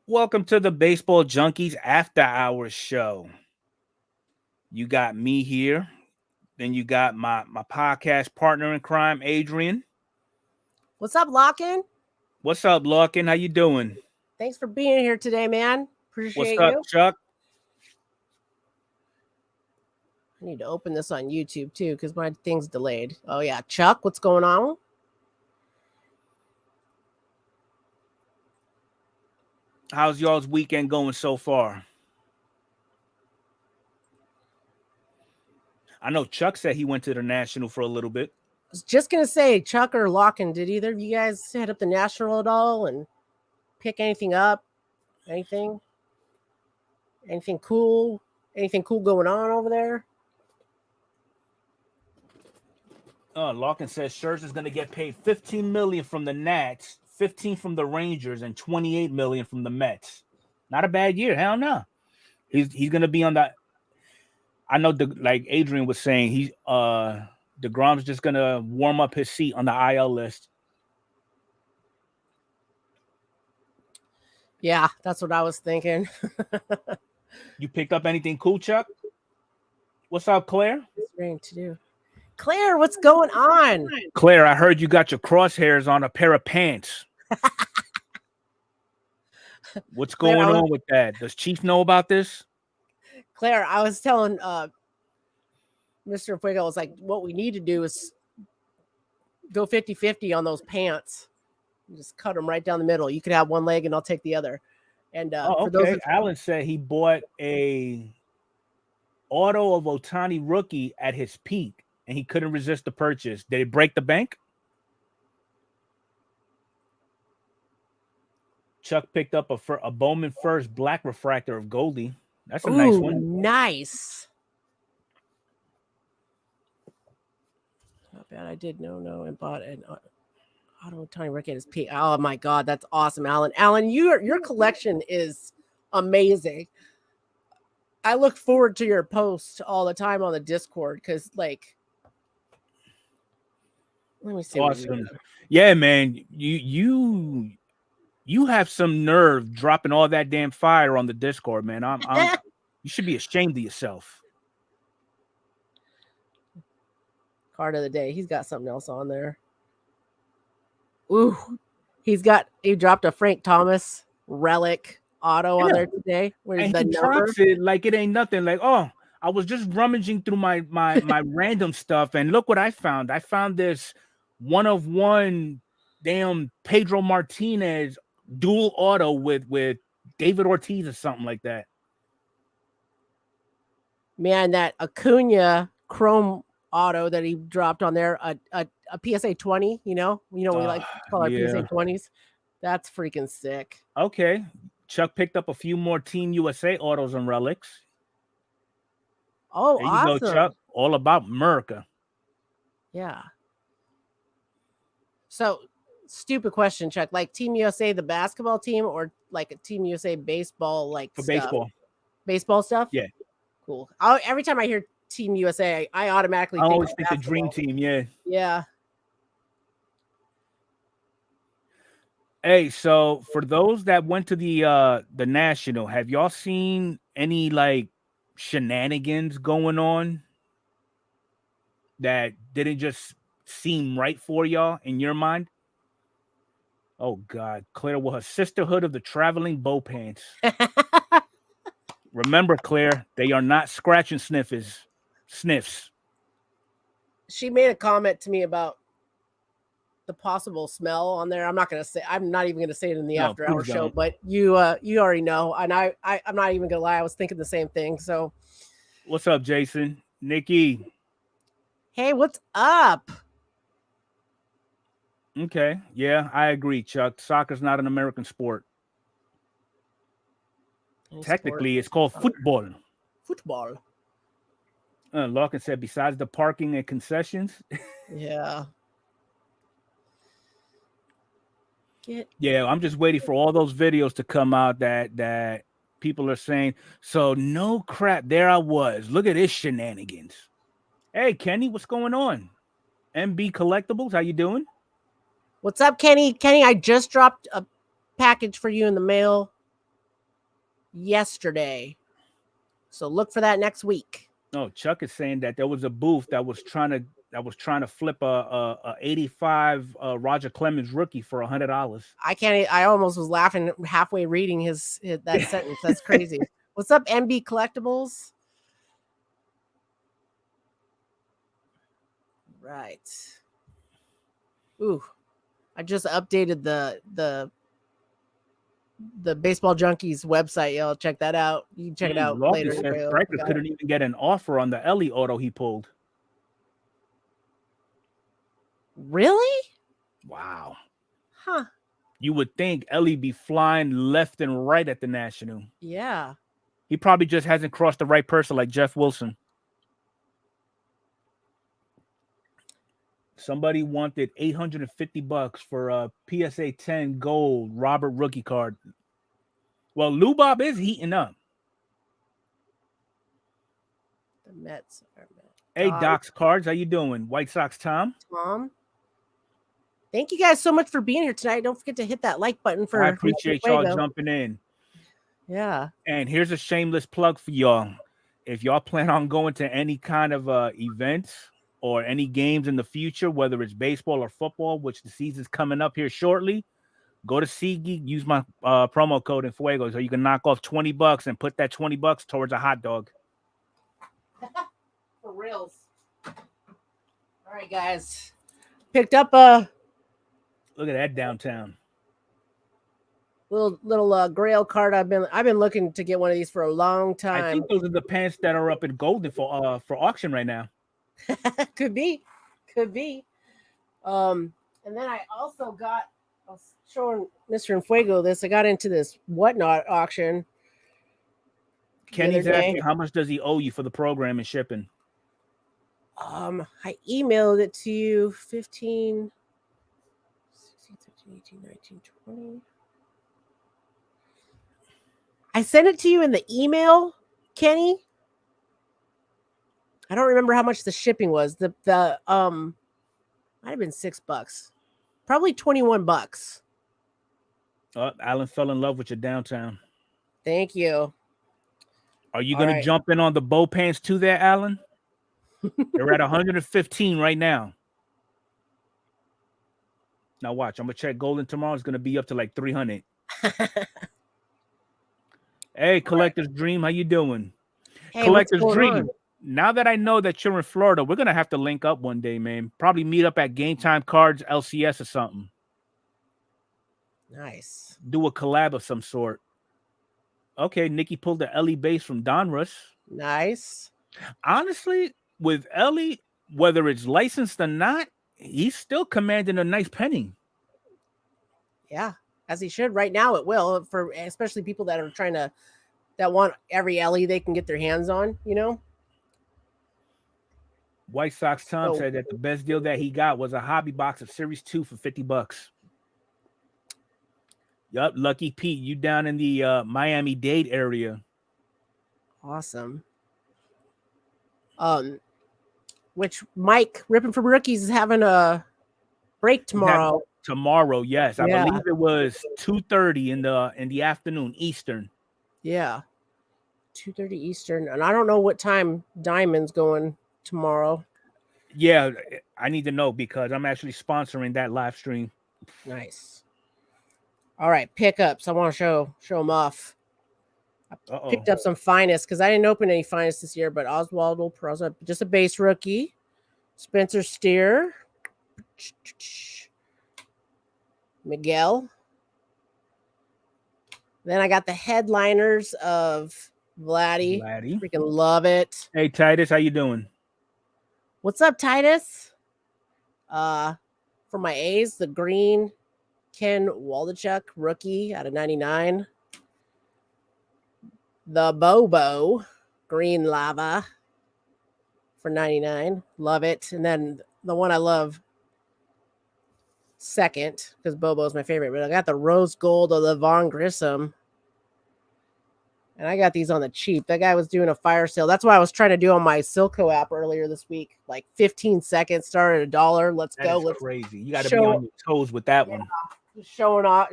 Welcome to the Baseball Junkies After Hours show. You got me here. Then you got my podcast partner in crime, Adrian. What's up, Lockin? What's up, Larkin? How you doing? Thanks for being here today, man. What's Appreciate up, you. Chuck? I need to open this on YouTube too because my thing's delayed. Oh yeah, Chuck, what's going on? How's y'all's weekend going so far? I know Chuck said he went to the National for a little bit. I was just gonna say, Chuck or Lockin, did either of you guys head up the National at all and pick anything up? Anything? Anything cool? Anything cool going on over there? Larkin says Scherzer's going to get paid $15 million from the Nats, 15 from the Rangers, and 28 million from the Mets. Not a bad year, hell no. He's going to be on that. I know, like Adrian was saying, DeGrom's just going to warm up his seat on the IL list. Yeah, that's what I was thinking. You picked up anything cool, Chuck? What's up, Claire? It's rain to do. Claire, what's going on? Claire, I heard you got your crosshairs on a pair of pants. What's going on with that? Does Chief know about this? Claire, I was telling Mr. Fuego, I was like, what we need to do is go 50-50 on those pants. Just cut them right down the middle. You could have one leg and I'll take the other. And for those Alan said he bought a auto of Ohtani rookie at his peak and he couldn't resist the purchase. Did it break the bank? Chuck picked up a Bowman First black refractor of Goldie. That's a nice one. Nice. Not bad. I did no and bought an auto Ohtani rookie at his peak. Oh my God, that's awesome, Alan. Alan, your collection is amazing. I look forward to your post all the time on the Discord because, like, let me see. Awesome. Yeah, man. You have some nerve dropping all that damn fire on the Discord, man. You should be ashamed of yourself. Card of the day. He's got something else on there. Ooh, he dropped a Frank Thomas relic auto on there today. Where's the drops it like it ain't nothing. Like, oh, I was just rummaging through my random stuff, and look what I found. I found this 1-of-1 damn Pedro Martinez dual auto with David Ortiz or something like that. Man, that Acuna Chrome auto that he dropped on there, a PSA 20, we like to call our PSA 20s. That's freaking sick. Okay. Chuck picked up a few more Team USA autos and relics. Oh, there you awesome. go, Chuck. All about America. Yeah. So, stupid question, Chuck. Like Team USA, the basketball team, or like a Team USA baseball, like for stuff? baseball stuff? Yeah. Cool. Every time I hear Team USA, I automatically always think the dream team. Yeah. Hey, so for those that went to the National, have y'all seen any like shenanigans going on that didn't just seem right for y'all in your mind? Oh God, Claire, well, her sisterhood of the traveling bow pants. Remember, Claire, they are not scratch and sniffs. She made a comment to me about the possible smell on there. I'm not even gonna say it in the after hour show, but you already know. And I'm not even gonna lie, I was thinking the same thing. So what's up, Jason? Nikki. Hey, what's up? Okay. Yeah, I agree, Chuck. Soccer's not an American sport. Technically, it's called football. Football. Larkin said, besides the parking and concessions. Yeah. Yeah, I'm just waiting for all those videos to come out that people are saying, so no crap, there I was. Look at this shenanigans. Hey, Kenny, what's going on? MB Collectibles, how you doing? What's up, Kenny? Kenny, I just dropped a package for you in the mail. yesterday. So look for that next week. Oh, Chuck is saying that there was a booth that was trying to flip a 85 Roger Clemens rookie for $100. I almost was laughing halfway reading his that sentence. That's crazy. What's up, MB Collectibles? Right. Ooh, I just updated the Baseball Junkies website. Y'all check that out. You can check it out Lawson later. said Striker couldn't even get an offer on the Ellie auto he pulled. Really? Wow. Huh. You would think Ellie be flying left and right at the National. Yeah. He probably just hasn't crossed the right person like Jeff Wilson. Somebody wanted $850 for a PSA 10 gold Robert rookie card. Well, Lou Bob is heating up. The Mets are Hey, Doc's Cards, how you doing? White Sox Tom? Thank you guys so much for being here tonight. Don't forget to hit that like button for. I appreciate y'all jumping in. Yeah. And here's a shameless plug for y'all. If y'all plan on going to any kind of events or any games in the future, whether it's baseball or football, which the season's coming up here shortly, go to SeatGeek, use my promo code in Fuego so you can knock off $20 and put that $20 towards a hot dog. For reals. All right, guys. Picked up a look at that downtown. Little Grail card. I've been looking to get one of these for a long time. I think those are the pants that are up in Golden for auction right now. Could be. And then I also got. I was showing Mr. Fuego this. I got into this Whatnot auction. Kenny's asking how much does he owe you for the program and shipping? I emailed it to you 15, 16, 17, 18, 19, 20. I sent it to you in the email, Kenny. I don't remember how much the shipping was. The might have been $6. Probably $21. Oh, Alan fell in love with your downtown. Thank you. Are you going to jump in on the bow pants too there, Alan? They're at 115 right now. Now watch. I'm going to check Golden tomorrow. It's going to be up to like 300. Hey, Collector's Dream. How you doing? Hey, Collector's Dream. Now that I know that you're in Florida, we're going to have to link up one day, man. Probably meet up at Game Time Cards LCS or something. Nice. Do a collab of some sort. Okay, Nikki pulled the Ellie base from Donruss. Nice. Honestly, with Ellie, whether it's licensed or not, he's still commanding a nice penny. Yeah, as he should. Right now, it will, for especially people that are that want every Ellie they can get their hands on, you know? White Sox Tom said that the best deal that he got was a hobby box of Series 2 for $50. Yup, Lucky Pete, you down in the Miami-Dade area. Awesome. Which Mike Ripping from Rookies is having a break tomorrow. Tomorrow, yes. I believe it was 2:30 in the afternoon Eastern. Yeah. 2:30 Eastern. And I don't know what time Diamond's going tomorrow. Yeah, I need to know because I'm actually sponsoring that live stream. Nice. All right, pickups. I want to show them off. I picked up some finest because I didn't open any finest this year, but Oswaldo Peraza, just a base rookie. Spencer Steer. Miguel. Then I got the headliners of Vladdy. Freaking love it. Hey, Titus, how you doing? What's up, Titus? For my A's, the green Ken Waldachuk rookie out of 99. The Bobo green lava for 99. Love it. And then the one I love second, because Bobo is my favorite, but I got the rose gold of the Von Grissom. And I got these on the cheap. That guy was doing a fire sale. That's what I was trying to do on my Silco app earlier this week. Like 15 seconds, started $1. Let's go. That's crazy. You got to be on your toes with that one. Just showing off,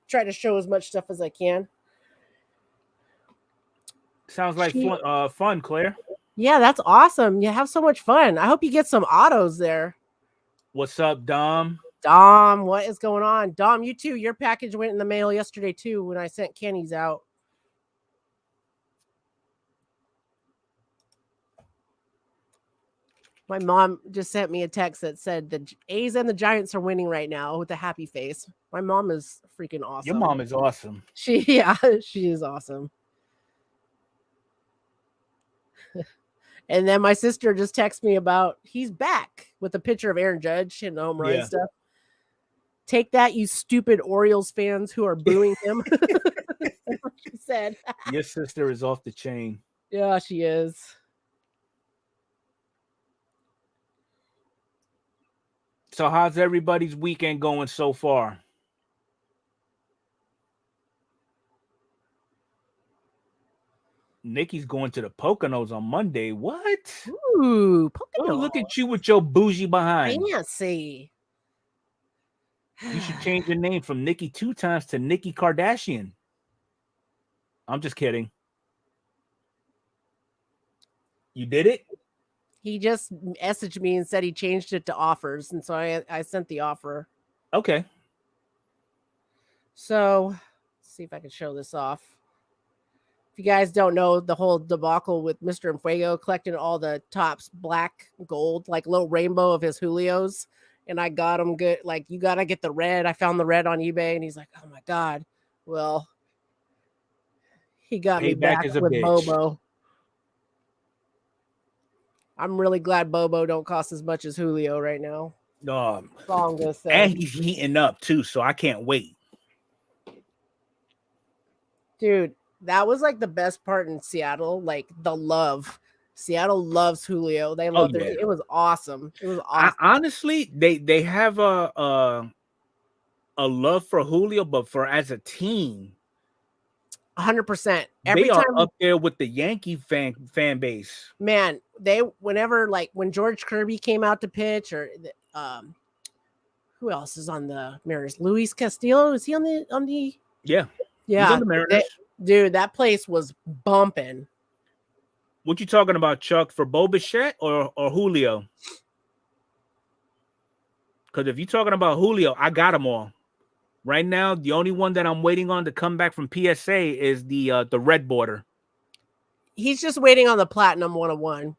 try to show as much stuff as I can. Sounds like fun, Claire. Yeah, that's awesome. You have so much fun. I hope you get some autos there. What's up, Dom? Dom, what is going on? Dom, you too. Your package went in the mail yesterday too when I sent Kenny's out. My mom just sent me a text that said the A's and the Giants are winning right now with a happy face. My mom is freaking awesome. Your mom is awesome. She is awesome. And then my sister just texted me about he's back with a picture of Aaron Judge hitting the home run and stuff. Take that, you stupid Orioles fans who are booing him. That's what she said. Your sister is off the chain. Yeah, she is. So how's everybody's weekend going so far? Nikki's going to the Poconos on Monday. What? Ooh, Poconos. Oh, look at you with your bougie behind. Fancy. You should change your name from Nikki 2 times to Nikki Kardashian. I'm just kidding. You did it? He just messaged me and said he changed it to offers. And so I sent the offer. Okay. So let's see if I can show this off. If you guys don't know the whole debacle with Mr. Fuego collecting all the Topps black gold, like little rainbow of his Julios. And I got him good. Like, you got to get the red. I found the red on eBay. And he's like, oh my God. Well, he got me back with Bobo. I'm really glad Bobo don't cost as much as Julio right now. That's all I'm gonna say. And he's heating up too, so I can't wait. Dude, that was like the best part in Seattle, like the love. Seattle loves Julio. They love it. It was awesome. It was awesome. Honestly, they have a love for Julio, but for as a team, 100%. They are up there with the Yankee fan base. Man, whenever like when George Kirby came out to pitch, or who else is on the Mariners? Luis Castillo, is he on the? Yeah. He's on the Mariners. Dude, that place was bumping. What you talking about, Chuck? For Bo Bichette or Julio? Because if you're talking about Julio, I got them all. Right now, the only one that I'm waiting on to come back from PSA is the red border. He's just waiting on the platinum 101.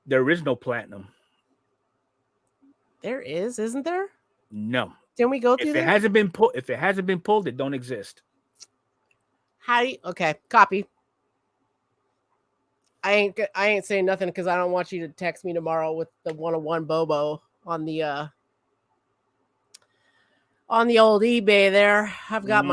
There is no platinum. There is, isn't there? No. Didn't we go through if it hasn't been pulled, it don't exist. Okay, copy. I ain't saying nothing because I don't want you to text me tomorrow with the 101 Bobo on the old eBay there. I've got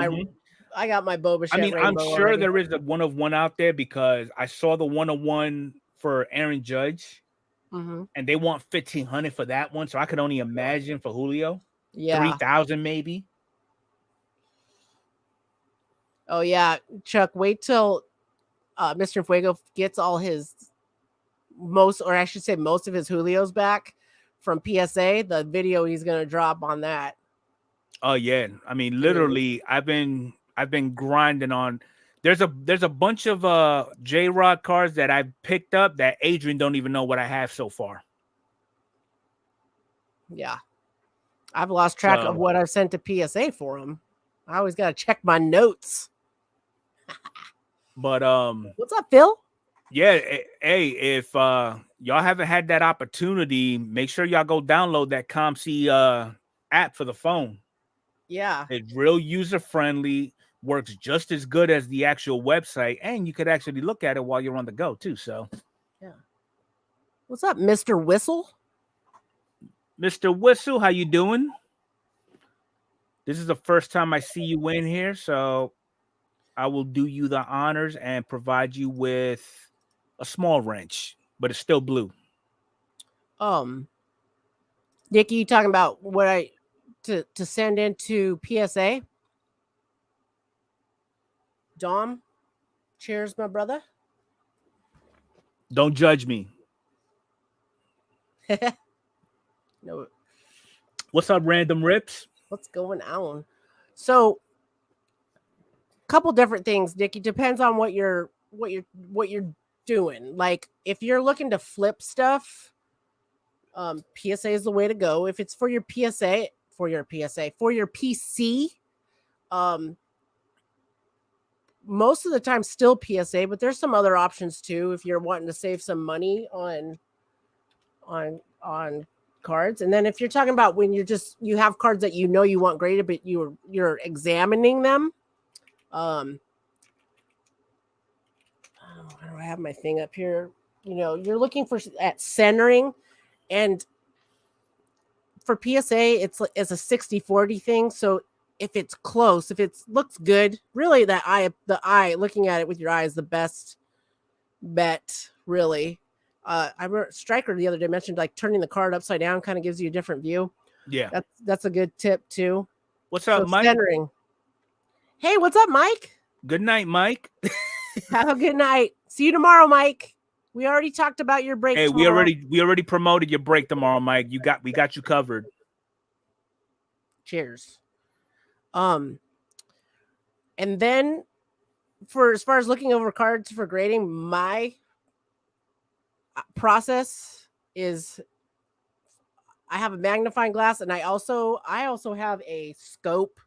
I got my Boba Shett. I mean, I'm sure already. There is a 101 out there because I saw the 101 for Aaron Judge, and they want $1,500 for that one. So I could only imagine for Julio, 3,000 maybe. Oh yeah, Chuck. Wait till Mr. Fuego gets all his most of his Julios back from PSA. The video he's gonna drop on that. Oh yeah, I mean, literally, I've been grinding on. There's a bunch of J-Rod cards that I've picked up that Adrian don't even know what I have so far. Yeah, I've lost track of what I've sent to PSA for him. I always got to check my notes. But what's up, Phil? Yeah, hey, if y'all haven't had that opportunity, make sure y'all go download that ComC app for the phone. Yeah, it's real user friendly, works just as good as the actual website, and you could actually look at it while you're on the go too. So, yeah. What's up, Mr. Whistle? Mr. Whistle, how you doing? This is the first time I see you in here, so I will do you the honors and provide you with a small wrench, but it's still blue. Nikki, you talking about what to send into PSA? Dom, cheers, my brother. Don't judge me. No. What's up, Random Rips? What's going on? So couple different things, Nick. It depends on what you're doing. Like if you're looking to flip stuff, PSA is the way to go. If it's for your PC, most of the time still PSA, but there's some other options too if you're wanting to save some money on cards. And then if you're talking about when you have cards that you know you want graded, but you're examining them. I don't have my thing up here. You know, you're looking at centering, and for PSA, it's a 60-40 thing. So if it's close, if it looks good, really the eye, looking at it with your eye is the best bet, really. I remember Striker the other day mentioned like turning the card upside down kind of gives you a different view. Yeah. That's a good tip too. What's up, Mike? Centering. Hey, what's up, Mike? Good night, Mike. Have a good night. See you tomorrow, Mike. We already talked about your break. Hey, tomorrow. we already promoted your break tomorrow, Mike. We got you covered. Cheers. And then for as far as looking over cards for grading, my process is I have a magnifying glass, and I also have a scope.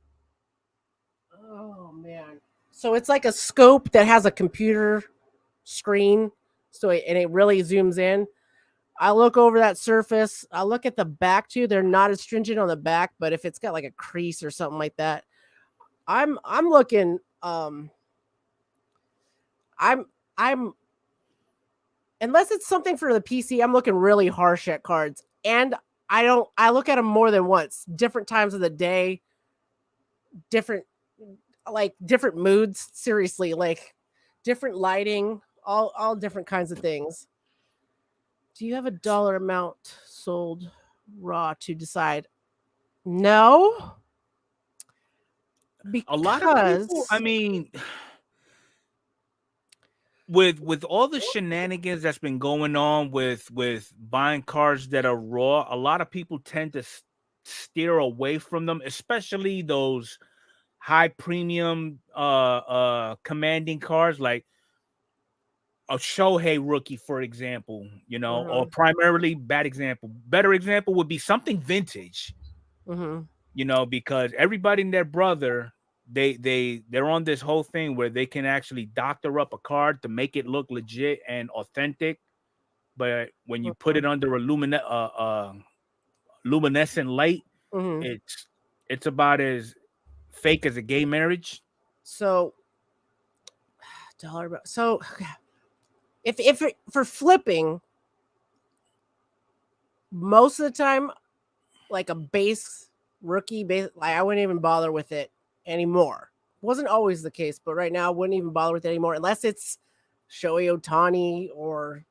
Oh man. So it's like a scope that has a computer screen. And it really zooms in. I look over that surface. I look at the back too. They're not as stringent on the back, but if it's got like a crease or something like that, I'm looking. I'm unless it's something for the PC, I'm looking really harsh at cards, and I look at them more than once, different times of the day, different moods. Seriously, like different lighting. All different kinds of things. Do you have a dollar amount sold raw to decide? No. Because a lot of people, I mean, with all the shenanigans that's been going on with buying cards that are raw, a lot of people tend to steer away from them, especially those high premium commanding cards like a Shohei rookie, for example, you know, or primarily better example would be something vintage, you know, because everybody and their brother, they're on this whole thing where they can actually doctor up a card to make it look legit and authentic. But when you put it under a luminescent light, it's about as fake as a gay marriage. So if for flipping, most of the time, like a base rookie base, like I wouldn't even bother with it anymore. Wasn't always the case, but right now I wouldn't even bother with it anymore unless it's Shohei Ohtani or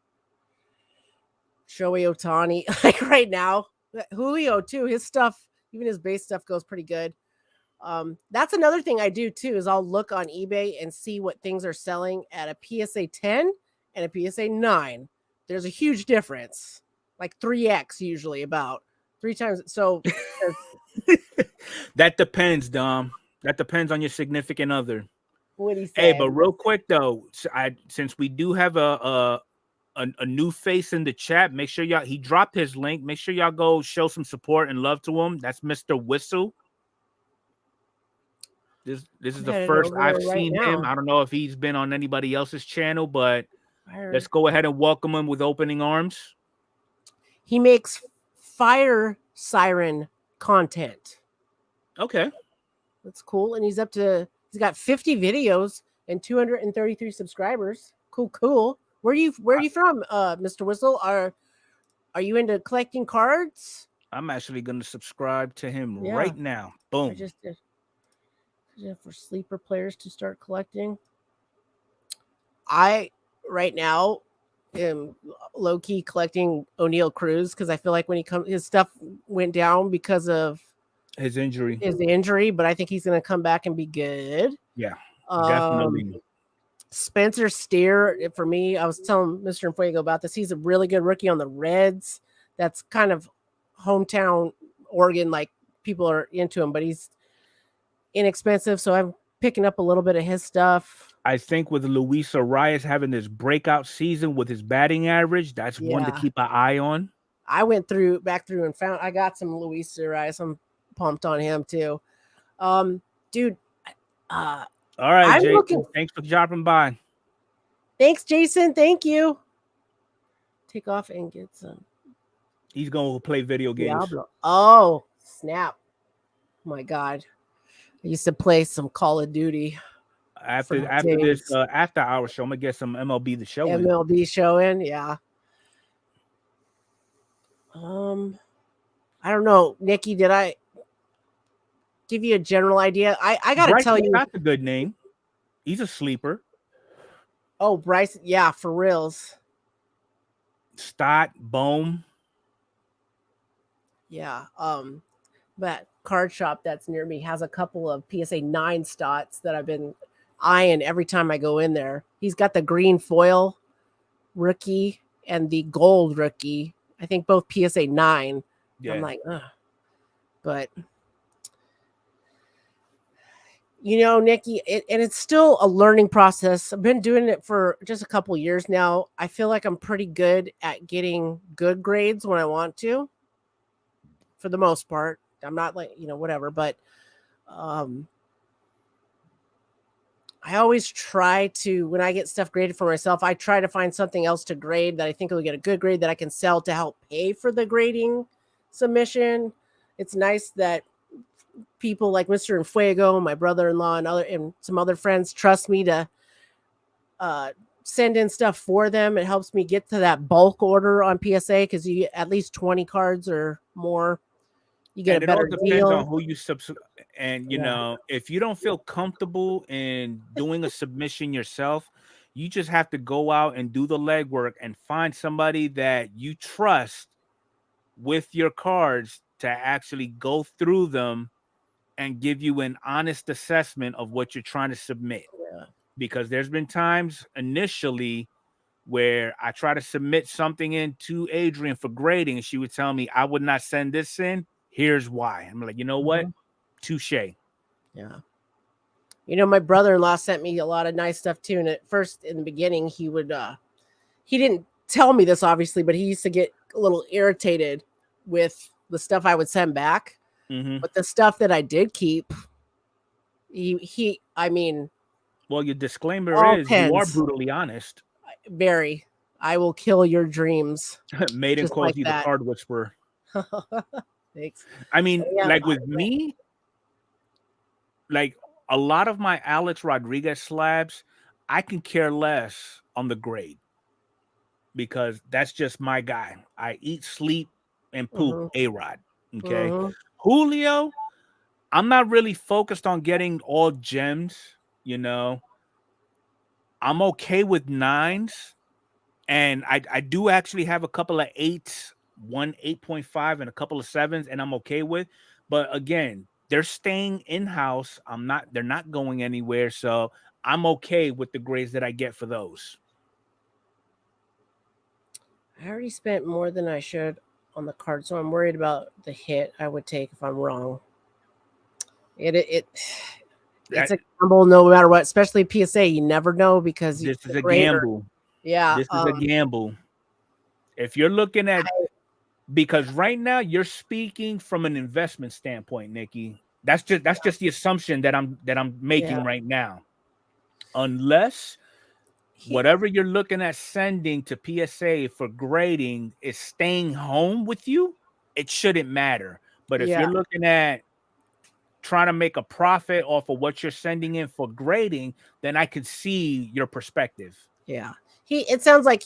Shohei Ohtani. Like right now, Julio too. His stuff, even his base stuff, goes pretty good. That's another thing I do too, is I'll look on eBay and see what things are selling at a PSA 10 and a PSA 9. There's a huge difference, like 3x usually, about 3 times. So that depends, Dom. That depends on your significant other. What he said. Hey, but real quick though, since we do have a new face in the chat, make sure y'all, he dropped his link. Make sure y'all go show some support and love to him. That's Mr. Whistle. This is the first I've seen him. I don't know if he's been on anybody else's channel, but let's go ahead and welcome him with opening arms. He makes fire siren content. Okay. That's cool. And he's got 50 videos and 233 subscribers. Cool. Where are you from, Mr. Whistle? Are you into collecting cards? I'm actually going to subscribe to him right now. Boom. I just did. For sleeper players to start collecting. I right now am low-key collecting O'Neal Cruz because I feel like when his stuff went down because of his injury, but I think he's going to come back and be good. Yeah, definitely. Spencer Steer, for me, I was telling Mr. Infuego about this. He's a really good rookie on the Reds. That's kind of hometown Oregon, like people are into him, but he's inexpensive. So I'm picking up a little bit of his stuff. I think with Luis Arias having this breakout season with his batting average, that's one to Yeah. keep an eye on. I went back through and found I got some Luis Arias. I'm pumped on him too. Dude, All right, I'm Jason. looking. Thanks for dropping by. Thanks, Jason. Thank you. Take off and get some He's gonna play video games. Diablo. Oh, snap. My God. I used to play some Call of Duty. After this after hour show, I'm gonna get some MLB the show. MLB show in, yeah. I don't know, Nikki. Did I give you a general idea? I gotta tell you, that's a good name. He's a sleeper. Oh, Bryce, yeah, for reals. Stott, Bohm. Yeah. That card shop that's near me has a couple of PSA 9 Stotts that I've been eyeing every time I go in there. He's got the green foil rookie and the gold rookie. I think both PSA 9. Yeah. I'm like, ugh. But you know, Nikki, and it's still a learning process. I've been doing it for just a couple years now. I feel like I'm pretty good at getting good grades when I want to, for the most part. I'm not like, whatever, but I always try to, when I get stuff graded for myself, I try to find something else to grade that I think will get a good grade that I can sell to help pay for the grading submission. It's nice that people like Mr. Enfuego, my brother-in-law, and some other friends trust me to send in stuff for them. It helps me get to that bulk order on PSA because you get at least 20 cards or more. You get a better deal. It all depends on who you and know, if you don't feel comfortable in doing a submission yourself, you just have to go out and do the legwork and find somebody that you trust with your cards to actually go through them and give you an honest assessment of what you're trying to submit. Yeah. Because there's been times initially where I try to submit something in to Adrian for grading, and she would tell me I would not send this in. Here's why. I'm like, you know what? Touche. Yeah. My brother-in-law sent me a lot of nice stuff too. And at first, in the beginning, he didn't tell me this obviously, but he used to get a little irritated with the stuff I would send back. But the stuff that I did keep, I mean, well, your disclaimer is you are brutally honest. Very. I will kill your dreams. Maiden calls you the card whisperer. Thanks. I mean, like with me, like a lot of my Alex Rodriguez slabs, I can care less on the grade because that's just my guy. I eat, sleep, and poop A-Rod. Okay. Julio, I'm not really focused on getting all gems, I'm okay with 9s. And I do actually have a couple of 8s, one 8.5 and a couple of 7s, and I'm okay with. But again, they're staying in-house. They're not going anywhere. So I'm okay with the grades that I get for those. I already spent more than I should on the card, so I'm worried about the hit I would take if I'm wrong. It's a gamble no matter what, especially PSA. You never know because this is a gamble. Yeah. This is a gamble. If you're looking at, because right now you're speaking from an investment standpoint, Nikki. That's just the assumption that I'm making right now. Unless whatever you're looking at sending to PSA for grading is staying home with you, it shouldn't matter. But if you're looking at trying to make a profit off of what you're sending in for grading, then I could see your perspective. Yeah. It sounds like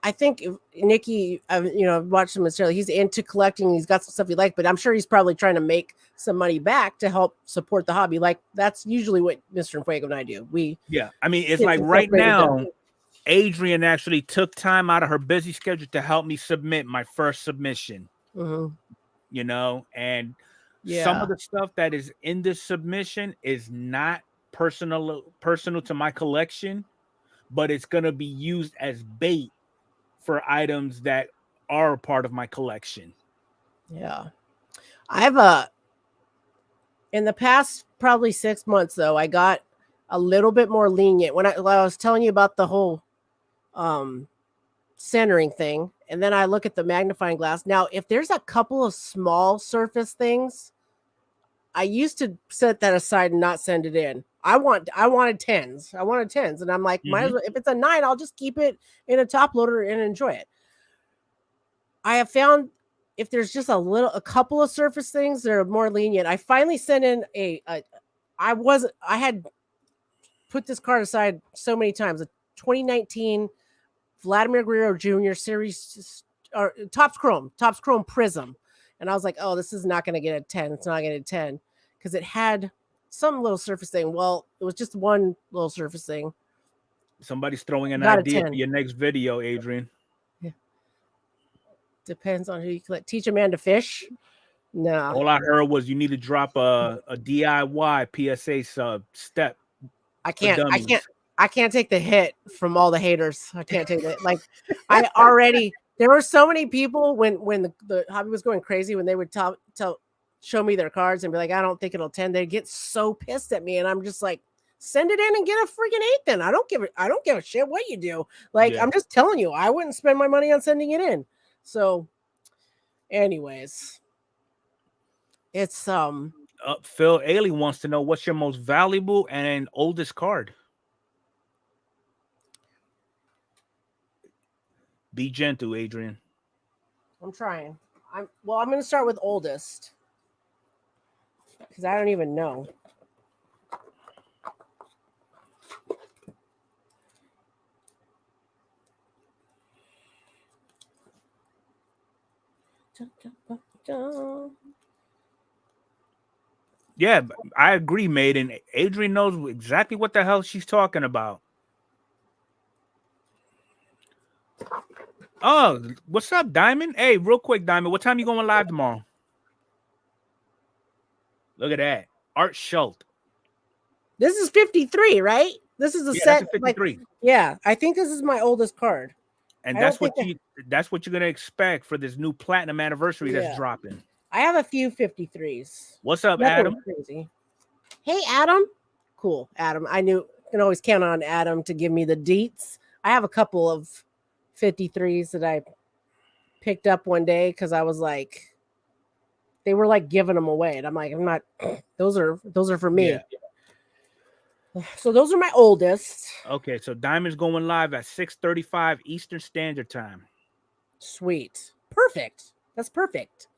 I think Nikki, I've watched him material. He's into collecting. He's got some stuff he likes, but I'm sure he's probably trying to make some money back to help support the hobby. Like that's usually what Mr. Enfuego and I do. I mean, it's like right now, Adrian actually took time out of her busy schedule to help me submit my first submission. And some of the stuff that is in this submission is not personal to my collection, but it's going to be used as bait for items that are a part of my collection. Yeah. I have In the past probably 6 months, though, I got a little bit more lenient when I was telling you about the whole centering thing, and then I look at the magnifying glass. Now, if there's a couple of small surface things, I used to set that aside and not send it in. I wanted tens. I wanted tens, and I'm like, might as well, if it's a 9, I'll just keep it in a top loader and enjoy it. I have found if there's just a couple of surface things that are more lenient. I finally sent in I had put this card aside so many times. A 2019 Vladimir Guerrero Jr. Series or Topps Chrome Prism. And I was like, oh, this is not going to get a 10. It's not going to get a 10 because it had some little surface thing. Well, it was just one little surface thing. Somebody's throwing an idea for your next video, Adrian. Yeah. Depends on who you collect. Teach a man to fish. No. All I heard was you need to drop a DIY PSA step. I can't take the hit from all the haters. I can't take it. Like there were so many people when the hobby was going crazy, when they would show me their cards and be like, I don't think it'll 10. They'd get so pissed at me. And I'm just like, send it in and get a freaking 8 then. I don't give a shit what you do. Like, yeah. I'm just telling you, I wouldn't spend my money on sending it in. So anyways, it's Phil Ailey wants to know what's your most valuable and oldest card. Be gentle, Adrian. I'm trying. I'm going to start with oldest because I don't even know. Yeah, I agree, Maiden. Adrian knows exactly what the hell she's talking about. Oh, what's up, Diamond? Hey, real quick, Diamond, what time you going live tomorrow? Look at that. Art Schultz. This is 53, right? This is a set. 53. Like, yeah, I think this is my oldest card. And that's what you're gonna expect for this new platinum anniversary that's dropping. I have a few 53s. What's up, Adam? Crazy. Hey, Adam. Cool, Adam. I can always count on Adam to give me the deets. I have a couple of 53s that I picked up one day because I was like, they were like giving them away, and I'm like, I'm not. Those are for me. Yeah. So those are my oldest. Okay, so Diamond's going live at 6:35 Eastern Standard Time. Sweet. Perfect. That's perfect.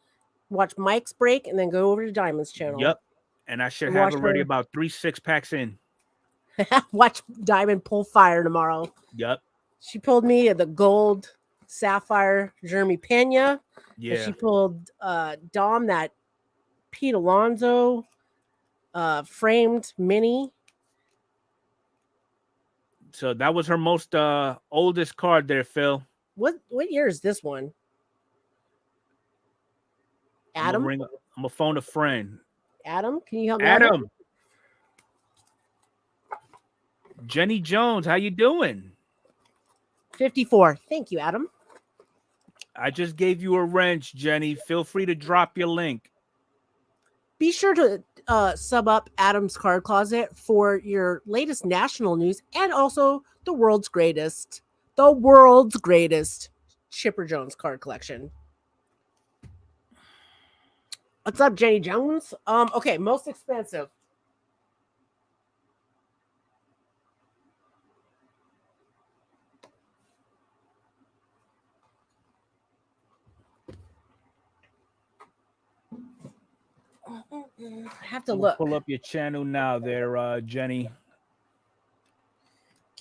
Watch Mike's break and then go over to Diamond's channel. Yep. And I should have already about 3 6-packs in. Watch Diamond pull fire tomorrow. Yep. She pulled me the gold sapphire Jeremy Pena. Yeah. And she pulled Dom that Pete Alonso framed mini. So that was her most oldest card there, Phil. What year is this one? Adam? I'm gonna phone a friend. Adam, can you help me? Adam. Jenny Jones, how you doing? 54. Thank you, Adam. I just gave you a wrench, Jenny. Feel free to drop your link. Be sure to sub up Adam's Card Closet for your latest national news and also the world's greatest Chipper Jones card collection. What's up, Jenny Jones? Okay, most expensive. I have to look. Pull up your channel now there, Jenny.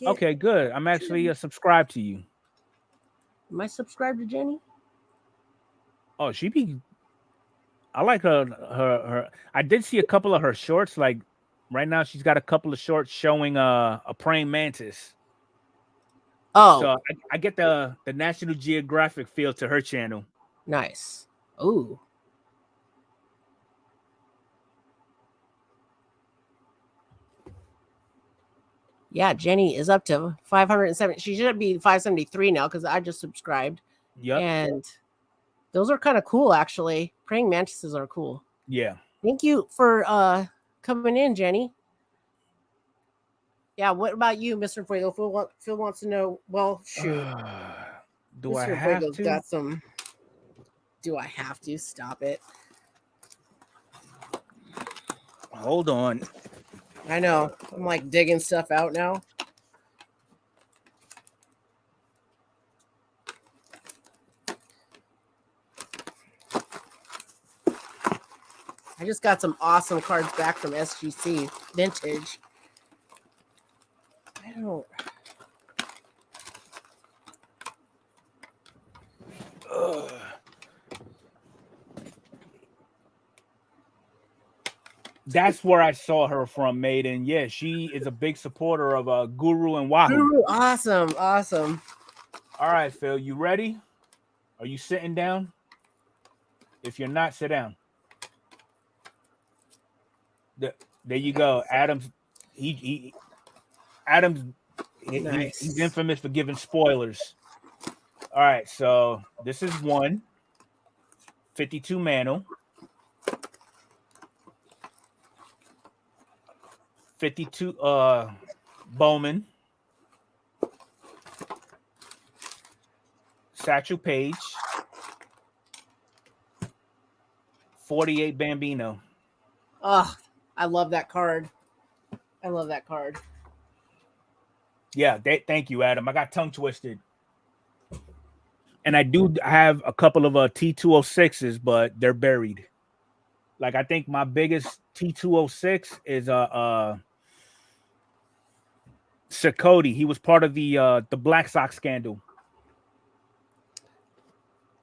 Okay, good. I'm actually subscribed to you. Am I subscribed to Jenny? Oh, I like her. I did see a couple of her shorts. Like right now, she's got a couple of shorts showing a praying mantis. Oh, so I get the National Geographic feel to her channel. Nice. Ooh. Yeah, Jenny is up to 570. She should be 573 now because I just subscribed. Yep. And those are kind of cool, actually. Praying mantises are cool. Yeah. Thank you for coming in, Jenny. Yeah, what about you, Mr. Fuego? Phil wants to know. Well, shoot, Do I Mr. have Fuego's to? got some. Do I have to stop it? Hold on. I know. I'm like digging stuff out now. I just got some awesome cards back from SGC Vintage. I don't. Ugh. That's where I saw her from, Maiden. Yeah, she is a big supporter of Guru and Wahoo. Guru, awesome. All right, Phil, you ready? Are you sitting down? If you're not, sit down. There you go. Adams. Adams. Nice. He's infamous for giving spoilers. All right, so this is 52 Mantle. 52 Bowman. Satchel Paige. 48 Bambino. Oh, I love that card. Yeah, thank you, Adam. I got tongue twisted. And I do have a couple of T206s, but they're buried. Like I think my biggest T206 is Sakoti. He was part of the Black Sox scandal.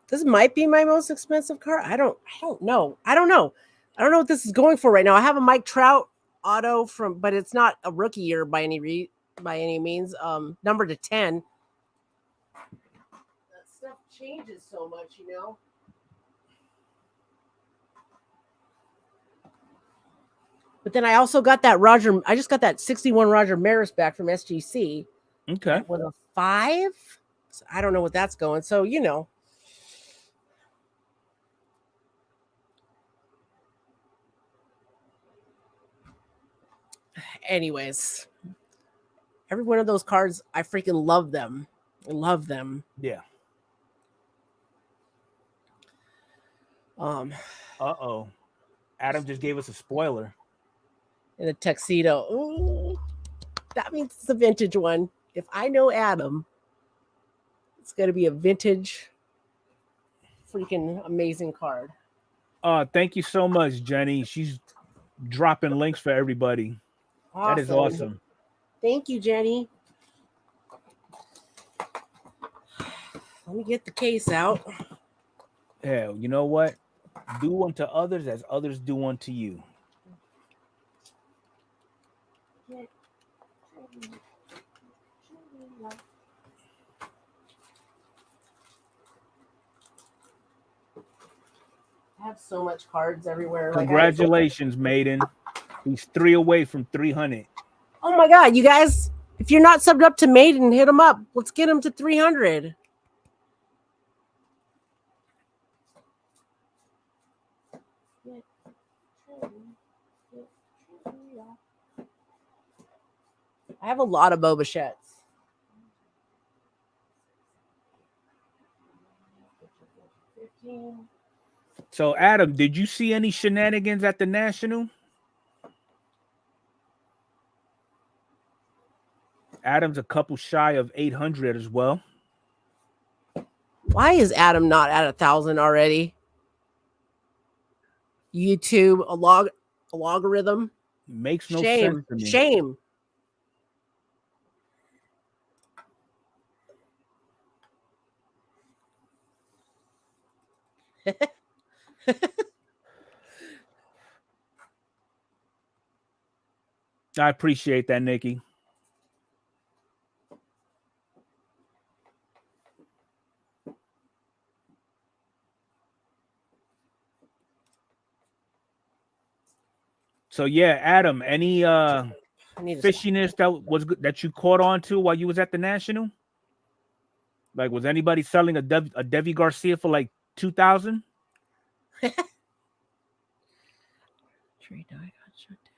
This might be my most expensive card. I don't know. I don't know what this is going for right now. I have a Mike Trout auto but it's not a rookie year by any means. Number to 10. That stuff changes so much, you know. But then I also got that I just got that 61 Roger Maris back from SGC. Okay. With a 5. So I don't know what that's going. So, you know. Anyways, every one of those cards, I freaking love them. I love them. Yeah. Uh-oh. Adam just gave us a spoiler. In a tuxedo. Ooh, that means it's a vintage one. If I know Adam, it's going to be a vintage, freaking amazing card. Thank you so much, Jenny. She's dropping links for everybody. Awesome. That is awesome. Thank you, Jenny. Let me get the case out. Yeah, you know what? Do unto others as others do unto you. I have so much cards everywhere. Congratulations, Maiden. He's 3 away from 300. Oh my God, you guys! If you're not subbed up to Maiden, hit him up. Let's get him to 300. I have a lot of Boba Fetts. So, Adam, did you see any shenanigans at the National? Adam's a couple shy of 800 as well. Why is Adam not at 1,000 already? YouTube, a logarithm. Makes no sense to me. Shame. I appreciate that, Nikki. So yeah, Adam, any fishiness that you caught on to while you was at the National? Like, was anybody selling a Devi Garcia for like 2,000? Trade night got shut down.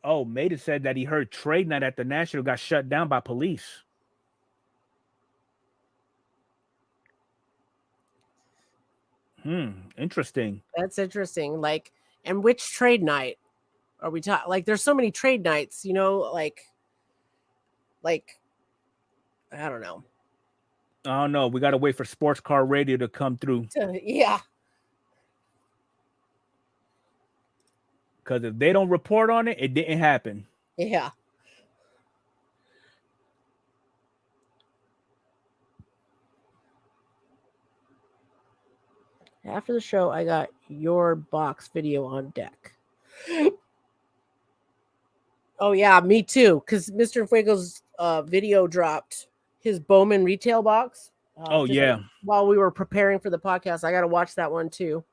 Oh, Maida said that he heard trade night at the National got shut down by police. Interesting. That's interesting. Like, and which trade night are we talking? Like, there's so many trade nights, you know, like I don't know. Oh no, we got to wait for Sports Car Radio to come through. Yeah. Because if they don't report on it, it didn't happen. Yeah. After the show, I got your box video on deck. Oh yeah, me too. Because Mr. Fuego's video dropped his Bowman retail box. Oh yeah. While we were preparing for the podcast, I got to watch that one too.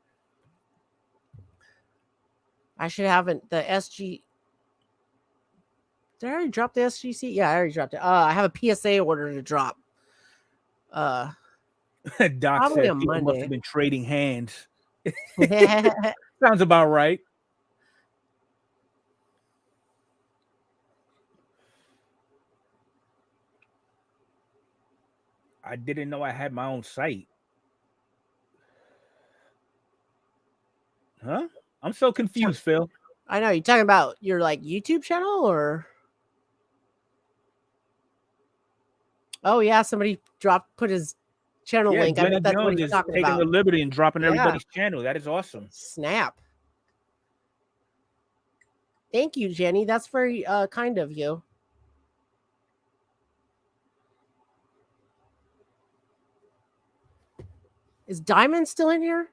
I should have the SG. Did I already drop the SGC? Yeah, I already dropped it. I have a PSA order to drop. Doc Probably said on people must Monday. have been trading hands. Sounds about right. I didn't know I had my own site. Huh? I'm so confused, Phil. I know. You talking about your like YouTube channel or? Oh yeah, somebody put his channel link. I Jenny bet that's what Jones he's is talking taking about. the liberty and dropping everybody's channel. That is awesome. Snap. Thank you, Jenny. That's very kind of you. Is Diamond still in here?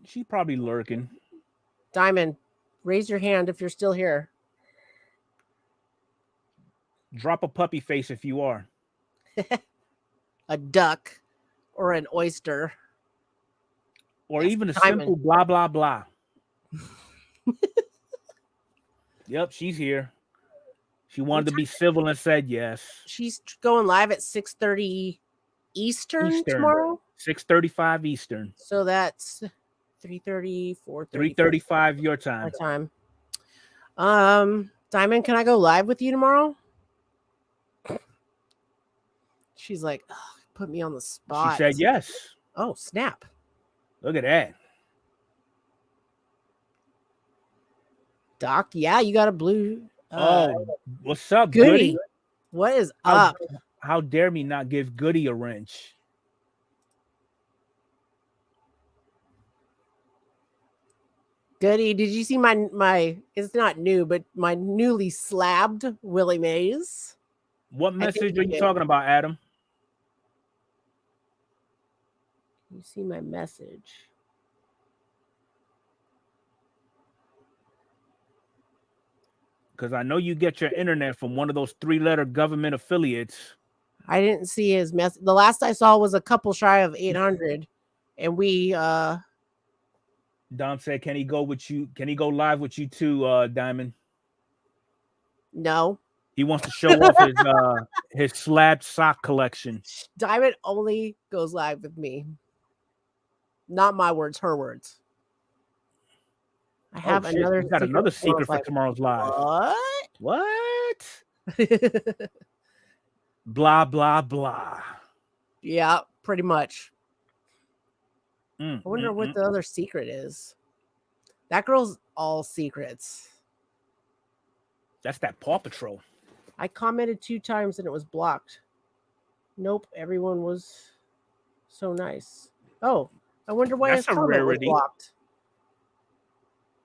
She's probably lurking. Diamond, raise your hand if you're still here. Drop a puppy face if you are. A duck or an oyster. Or Yes, even a Diamond. simple blah, blah, blah. Yep, she's here. She wanted to be civil and said yes. She's going live at 6:30 Eastern tomorrow. 6:35 Eastern. So that's 3:30, 4:30. 3:35 your time. My time. Diamond, can I go live with you tomorrow? She's like, put me on the spot. She said yes. Oh, snap. Look at that. Doc, yeah, you got a blue. What's up, Goody? What is up? How dare me not give Goody a wrench? Goody, did you see my it's not new, but my newly slabbed Willie Mays? What message are you talking about, Adam? You see my message. Because I know you get your internet from one of those 3-letter government affiliates. I didn't see his message. The last I saw was a couple shy of 800, and we. Dom said, "Can he go with you? Can he go live with you too, Diamond?" No. He wants to show off his slabbed sock collection. Diamond only goes live with me. Not my words, her words. I have another. You got another secret for tomorrow's live. What? Blah blah blah. Yeah, pretty much. I wonder what the other secret is. That girl's all secrets. That's that Paw Patrol. I commented 2 times and it was blocked. Nope, everyone was so nice. Oh, I wonder why his comment was blocked.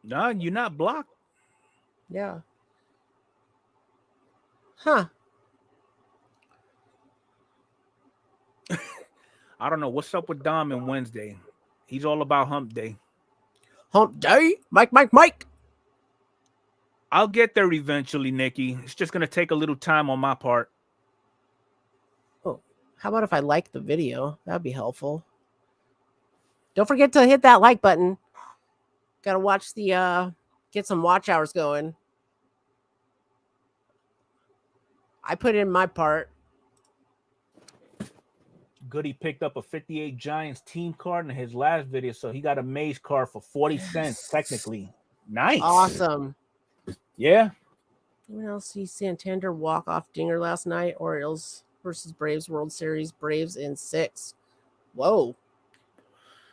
No, you're not blocked. Yeah. Huh. I don't know what's up with Dom and Wednesday. He's all about hump day. Hump day? Mike. I'll get there eventually, Nikki. It's just going to take a little time on my part. Oh, how about if I like the video? That'd be helpful. Don't forget to hit that like button. Got to watch the, get some watch hours going. I put in my part. Goody picked up a 58 Giants team card in his last video, so he got a Mays card for 40 cents, technically. Nice. Awesome. Yeah. Anyone else see Santander walk-off dinger last night? Orioles versus Braves World Series. Braves in 6. Whoa.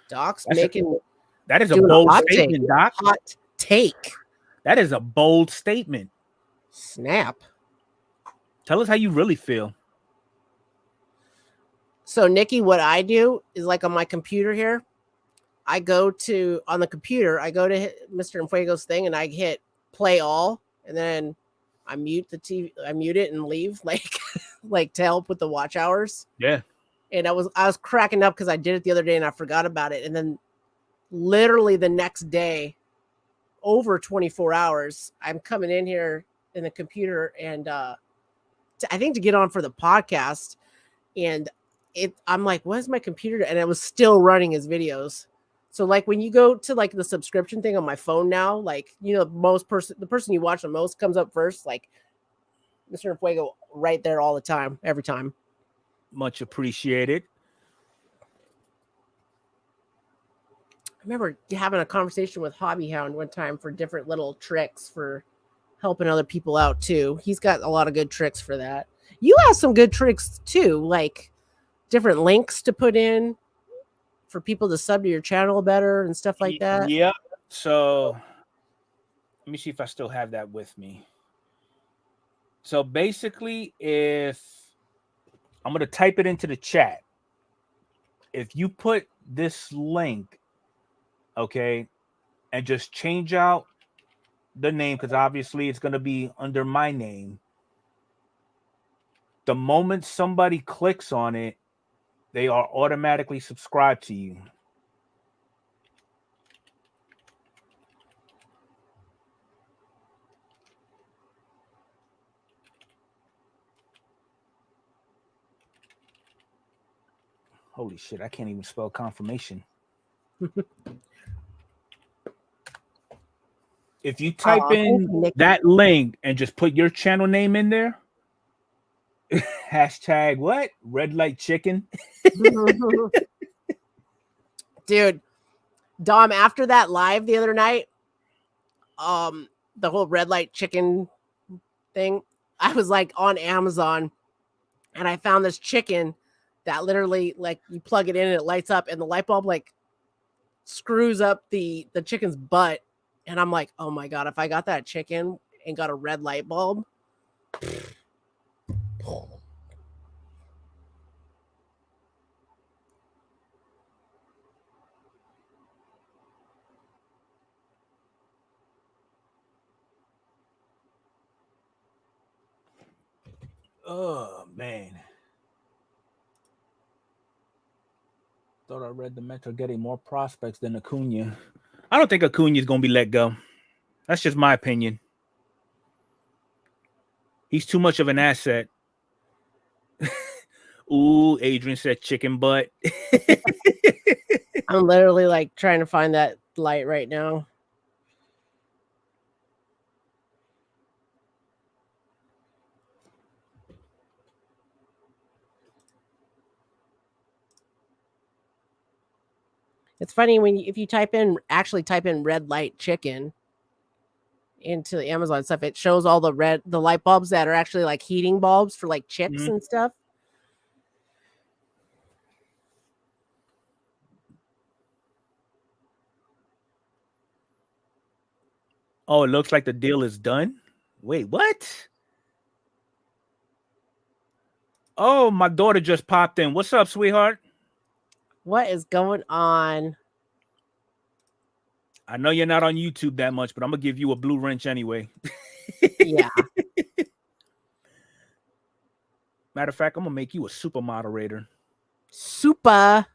Doc's That is a doing bold hot statement, take. Doc. Hot take. That is a bold statement. Snap. Tell us how you really feel. So, Nikki, what I do is like on my computer here, on the computer, I go to Mr. Enfuego's thing and I hit play all, and then I mute the TV, I mute it and leave, like to help with the watch hours. Yeah. And I was cracking up because I did it the other day and I forgot about it. And then literally the next day, over 24 hours, I'm coming in here in the computer and I think to get on for the podcast. And I'm like, what's my computer? And it was still running his videos. So like when you go to like the subscription thing on my phone now, like, you know, the person you watch the most comes up first, like Mr. Fuego right there all the time, every time. Much appreciated. I remember having a conversation with Hobby Hound one time for different little tricks for helping other people out too. He's got a lot of good tricks for that. You have some good tricks too, like different links to put in for people to sub to your channel better and stuff like that. Yeah. So let me see if I still have that with me. So basically, if I'm going to type it into the chat, if you put this link, okay, and just change out the name, because obviously it's going to be under my name. The moment somebody clicks on it, they are automatically subscribed to you. Holy shit, I can't even spell confirmation. If you type in that link and just put your channel name in there, hashtag what? Red light chicken. Dude, Dom, after that live the other night, the whole red light chicken thing, I was like on Amazon and I found this chicken that literally like you plug it in and it lights up and the light bulb like screws up the chicken's butt. And I'm like, oh my God, if I got that chicken and got a red light bulb. Oh, man. Thought I read the Metro getting more prospects than Acuna. I don't think Acuna is going to be let go. That's just my opinion. He's too much of an asset. Ooh, Adrian said chicken butt. I'm literally like trying to find that light right now. It's funny when if you actually type in red light chicken into the Amazon stuff, it shows all the light bulbs that are actually like heating bulbs for like chicks and stuff. Oh, it looks like the deal is done. Wait, what? Oh, my daughter just popped in. What's up, sweetheart? What is going on? I know you're not on YouTube that much, but I'm going to give you a blue wrench anyway. Yeah. Matter of fact, I'm going to make you a super moderator. Super.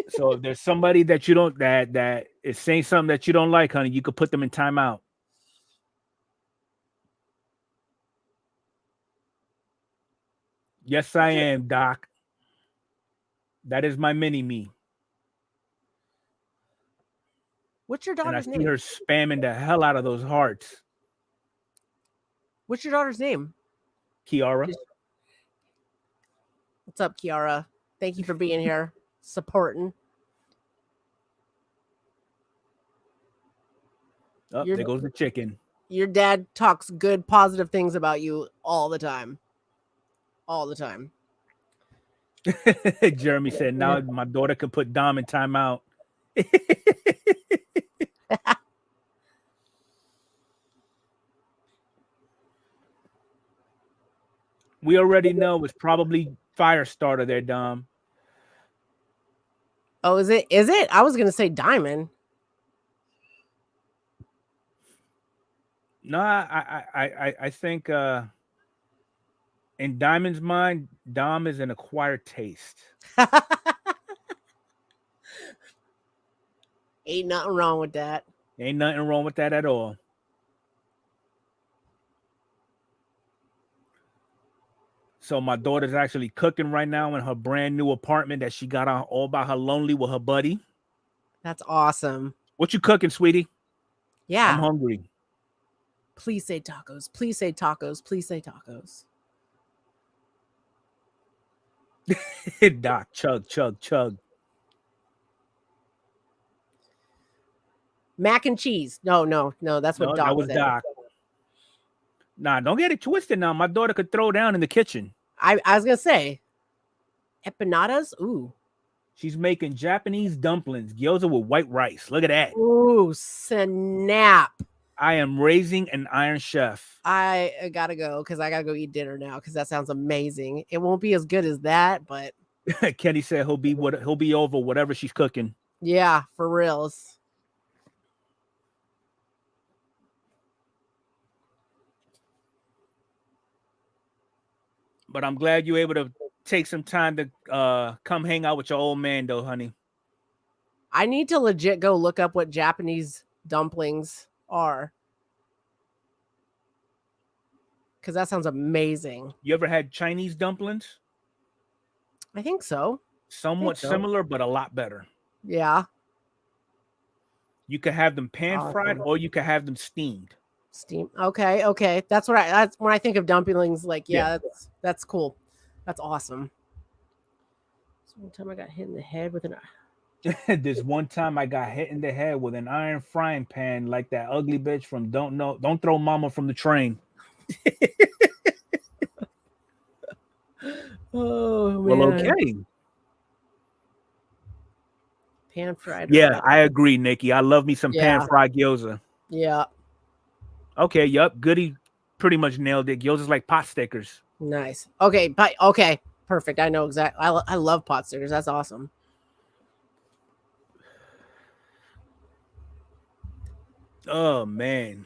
So if there's somebody that you don't that is saying something that you don't like, honey, you could put them in timeout. Yes, I am, Doc. That is my mini me. What's your daughter's name? And I see her spamming the hell out of those hearts. What's your daughter's name? Kiara. What's up, Kiara? Thank you for being here, supporting. Oh, there goes the chicken. Your dad talks good, positive things about you all the time. All the time. Jeremy said, now my daughter can put Dom in timeout. We already know it's probably fire starter there, Dom. Oh, is it? Is it? I was gonna say diamond. No, I think in Diamond's mind, Dom is an acquired taste. Ain't nothing wrong with that. Ain't nothing wrong with that at all. So my daughter's actually cooking right now in her brand new apartment that she got on all by her lonely with her buddy. That's awesome. What you cooking, sweetie? Yeah. I'm hungry. Please say tacos. Please say tacos. Please say tacos. Doc, chug, chug, chug. Mac and cheese. No. That's what Doc that was said. Doc. Nah, don't get it twisted now. My daughter could throw down in the kitchen. I was gonna say empanadas. Ooh. She's making Japanese dumplings, gyoza with white rice. Look at that. Ooh, snap. I am raising an iron chef. I gotta go because I gotta go eat dinner now because that sounds amazing. It won't be as good as that, but Kenny said he'll be over whatever she's cooking. Yeah, for reals. But I'm glad you're able to take some time to come hang out with your old man, though, honey. I need to legit go look up what Japanese dumplings are. Because that sounds amazing. You ever had Chinese dumplings? I think so. Somewhat similar, but a lot better. Yeah. You could have them pan fried or you could have them steamed. Okay. That's when I think of dumplings, like, that's cool. That's awesome. So one time I got hit in the head with This one time I got hit in the head with an iron frying pan like that ugly bitch from Don't Throw Mama from the Train. Oh, man. Well, okay. Pan fried. Yeah, I agree, Nikki. I love me some pan fried gyoza. Yeah. Okay, yup. Goody pretty much nailed it. Gyoza's like pot stickers. Nice. Okay. Perfect. I know exactly. I love pot stickers. That's awesome. Oh, man.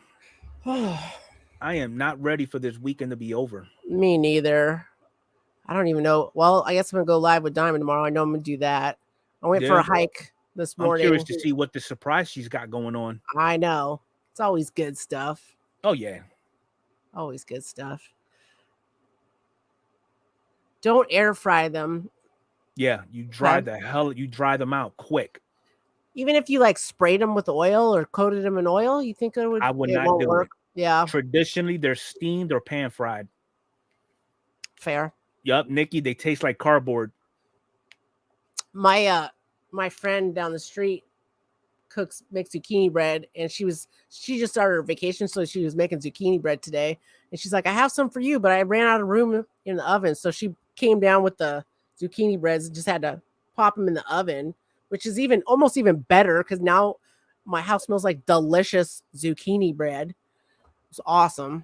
I am not ready for this weekend to be over. Me neither. I don't even know. Well, I guess I'm going to go live with Diamond tomorrow. I know I'm going to do that. I went for a hike this morning. I'm curious to see what the surprise she's got going on. I know. It's always good stuff. Oh, yeah. Always good stuff. Don't air fry them. Yeah, you dry them out quick. Even if you like sprayed them with oil or coated them in oil, you think it would? I would not do it. Yeah. Traditionally, they're steamed or pan fried. Fair. Yup, Nikki, they taste like cardboard. My friend down the street makes zucchini bread, and she just started her vacation, so she was making zucchini bread today. And she's like, I have some for you, but I ran out of room in the oven. So she came down with the zucchini breads and just had to pop them in the oven, which is almost even better because now my house smells like delicious zucchini bread. It's awesome.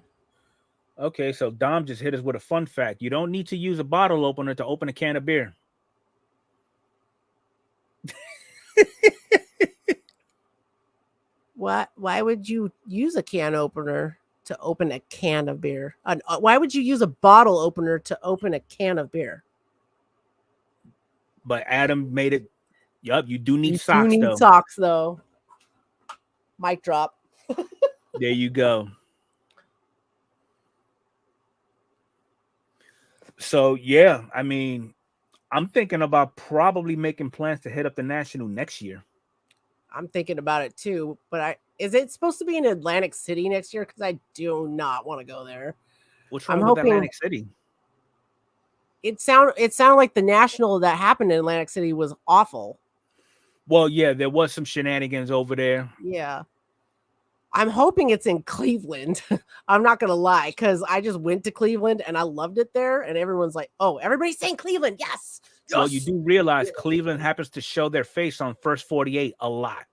Okay, so Dom just hit us with a fun fact. You don't need to use a bottle opener to open a can of beer. Why would you use a can opener to open a can of beer? Why would you use a bottle opener to open a can of beer? But Adam made it. Yup, you do need socks, though. You need socks, though. Mic drop. There you go. So, yeah, I mean, I'm thinking about probably making plans to hit up the National next year. I'm thinking about it too, but is it supposed to be in Atlantic City next year? Because I do not want to go there. What's I'm wrong with hoping Atlantic City? it sounded like the national that happened in Atlantic City was awful. Well, yeah, there was some shenanigans over there. Yeah. I'm hoping it's in Cleveland. I'm not gonna lie, because I just went to Cleveland and I loved it there, and everyone's like, "Oh, everybody's saying Cleveland, yes." Well, you do realize Cleveland happens to show their face on First 48 a lot.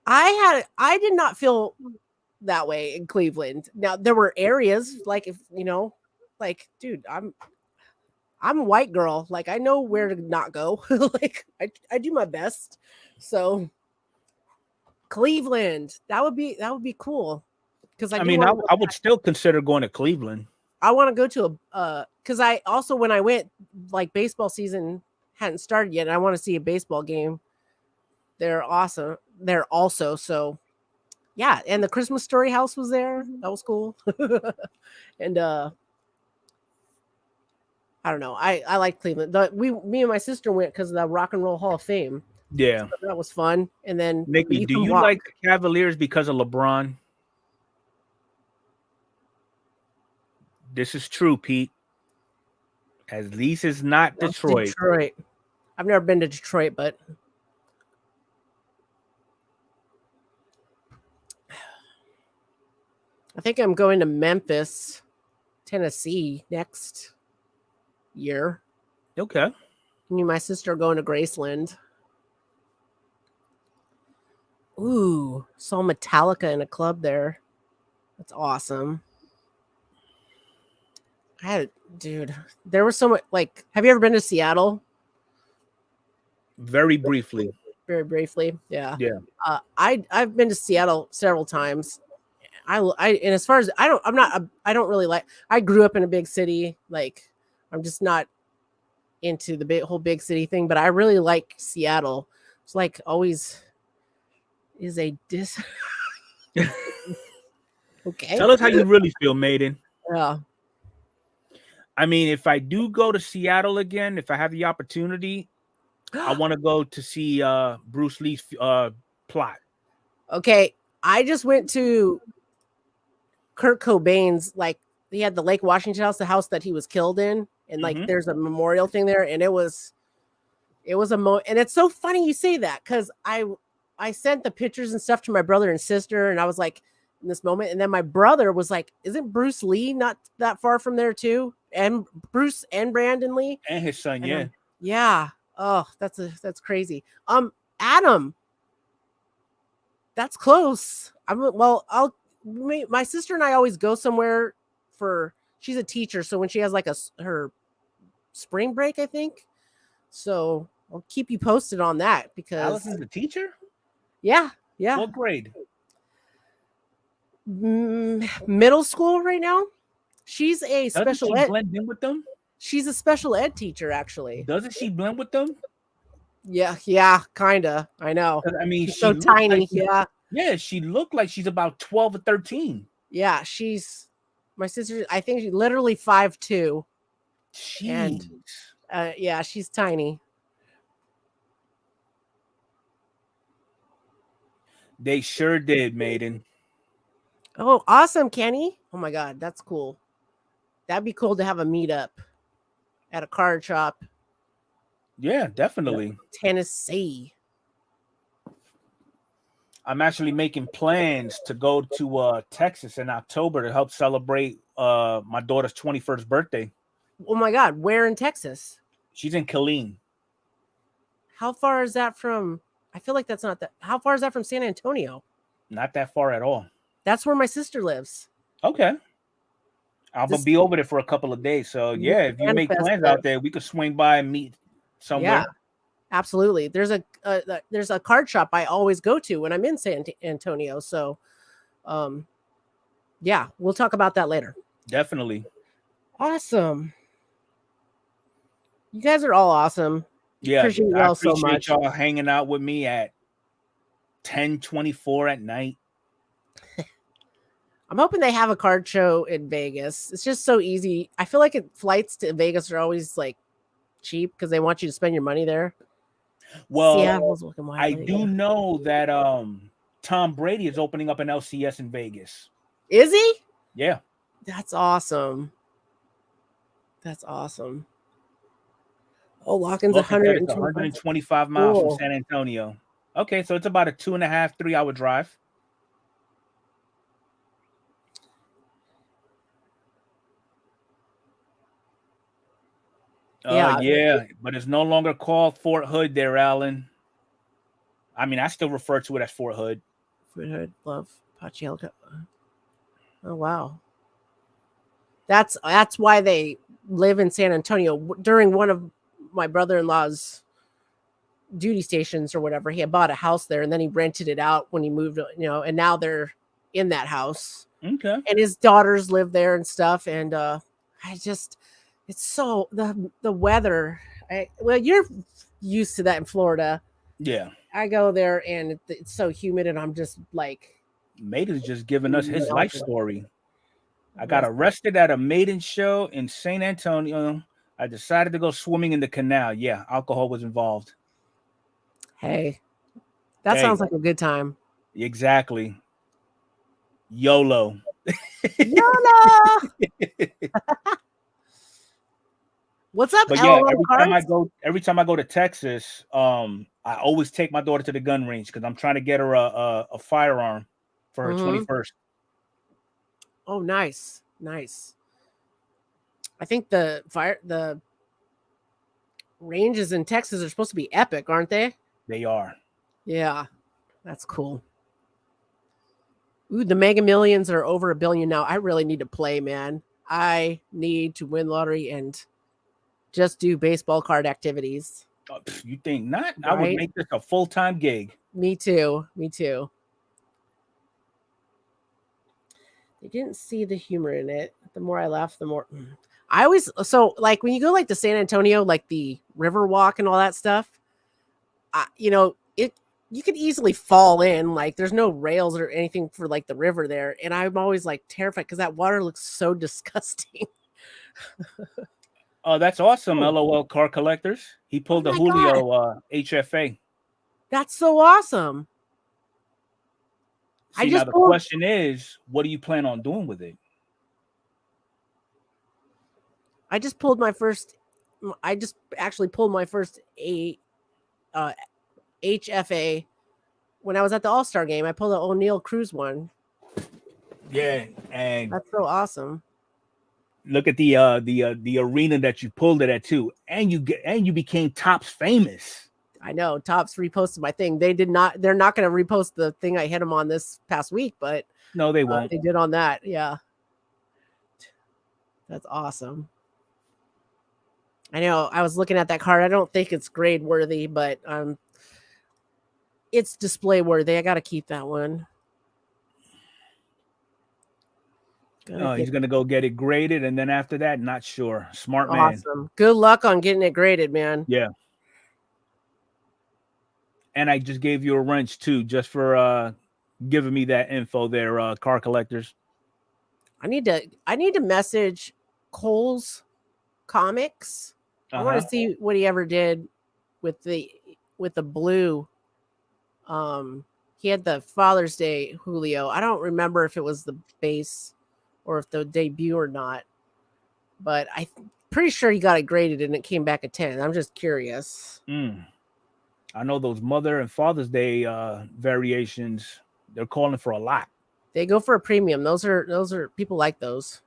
I did not feel that way in Cleveland. Now there were areas like, if like, dude, I'm a white girl. Like, I know where to not go. Like, I do my best. So Cleveland, that would be cool. Because I mean, I would still consider going to Cleveland. I want to go to because I also, when I went, like, baseball season hadn't started yet, and I want to see a baseball game. They're awesome. They're also, so yeah, and the Christmas Story house was there. That was cool. And I don't know. I like Cleveland. Me and my sister went because of the Rock and Roll Hall of Fame. Yeah, So that was fun. And then Nikki, do you like the Cavaliers because of LeBron? This is true, Pete. At least it's not Detroit. I've never been to Detroit, but I think I'm going to Memphis, Tennessee next year. Okay. Me and my sister are going to Graceland. Ooh, saw Metallica in a club there. That's awesome. Dude, there was so much, like, have you ever been to Seattle? Very briefly. Very briefly. Yeah. Yeah. I've been to Seattle several times. And as far as I don't really like, I grew up in a big city. Like, I'm just not into the whole big city thing, but I really like Seattle. It's like always is a okay. Tell us how you really feel, Maiden. Yeah. I mean, if I do go to Seattle again, if I have the opportunity, I want to go to see Bruce Lee's plot. Okay, I just went to Kurt Cobain's, like, he had the Lake Washington house, the house that he was killed in, and like there's a memorial thing there, and it was and it's so funny you say that, because I sent the pictures and stuff to my brother and sister, and I was like, in this moment, and then my brother was like, "Isn't Bruce Lee not that far from there too?" And Bruce and Brandon Lee and his son, yeah. Yeah. Oh, that's crazy. Adam, that's close. My sister and I always go somewhere she's a teacher, so when she has like her spring break, I think. So I'll keep you posted on that, because Allison's a teacher? Yeah. What grade? Middle school right now. She's a special ed. Blend in with them? She's a special ed teacher, actually. Doesn't she blend with them? Yeah, kinda. I know. I mean, she's so tiny. Yeah, she looked like she's about 12 or 13. Yeah, she's my sister. I think she's literally 5'2". And yeah, she's tiny. They sure did, Maiden. Oh, awesome, Kenny. Oh my God, that's cool. That'd be cool to have a meetup at a card shop. Yeah, definitely. Tennessee. I'm actually making plans to go to Texas in October to help celebrate my daughter's 21st birthday. Oh my God, where in Texas? She's in Killeen. How far is that from? I feel like that's not that. How far is that from San Antonio? Not that far at all. That's where my sister lives. Okay. I'm going to be over there for a couple of days. So, yeah, if you make plans out there, we could swing by and meet somewhere. Yeah, absolutely. There's a card shop I always go to when I'm in San Antonio. So, yeah, we'll talk about that later. Definitely. Awesome. You guys are all awesome. Yeah, I appreciate y'all hanging out with me at 10:24 at night. I'm hoping they have a card show in Vegas. It's just so easy. I feel like flights to Vegas are always like cheap because they want you to spend your money there. Well, I do know that Tom Brady is opening up an LCS in Vegas. Is he? Yeah. That's awesome. That's awesome. Oh, Lawkins Lawton said it's 125. 125 miles from Cool. San Antonio. Okay, so it's about a 2.5, 3 hour drive. Yeah. Yeah, but it's no longer called Fort Hood there, Alan. I mean, I still refer to it as Fort Hood. Fort Hood, love Pachielka. Oh wow. That's why they live in San Antonio. During one of my brother-in-law's duty stations or whatever, he had bought a house there and then he rented it out when he moved, and now they're in that house. Okay. And his daughters live there and stuff. And it's so the weather. Well, you're used to that in Florida. Yeah. I go there and it's so humid, and I'm just like, Maiden's just giving us his life story. I got Yes. arrested at a maiden show in San Antonio. I decided to go swimming in the canal. Yeah, alcohol was involved. Hey, that Hey. sounds like a good time. Exactly. YOLO. YOLO. What's up, But yeah, LOL every time I go to Texas, I always take my daughter to the gun range because I'm trying to get her a firearm for her 21st. Oh, nice. I think the ranges in Texas are supposed to be epic, aren't they? They are. Yeah, that's cool. Ooh, the Mega Millions are over $1 billion now. I really need to play, man. I need to win lottery and just do baseball card activities. You think not? Right? I would make this a full-time gig. Me too. They didn't see the humor in it. The more I laugh, the more. I always, so like when you go like to San Antonio, like the river walk and all that stuff, you could easily fall in. Like there's no rails or anything for like the river there. And I'm always like terrified because that water looks so disgusting. Oh, that's awesome. LOL car collectors. He pulled a Julio HFA. That's so awesome. See, now the question is, what do you plan on doing with it? I just actually pulled my first HFA when I was at the All-Star game. I pulled an O'Neal Cruz one. Yeah, and that's so awesome. Look at the arena that you pulled it at too, and you became Topps famous. I know Topps reposted my thing. They're not going to repost the thing I hit them on this past week, but no, they won't. They did on that. Yeah, that's awesome. I know. I was looking at that card. I don't think it's grade worthy, but it's display worthy. I got to keep that one. He's gonna go get it graded, and then after that, not sure. Smart man. Awesome. Good luck on getting it graded, man. Yeah. And I just gave you a wrench too, just for giving me that info there, car collectors. I need to message Cole's Comics. I want to see what he ever did with the blue. He had the Father's Day Julio. I don't remember if it was the base or if the debut or not, but I'm pretty sure he got it graded and it came back a 10. I'm just curious. I know those Mother and Father's Day variations, they're calling for a lot. They go for a premium. Those are people like those.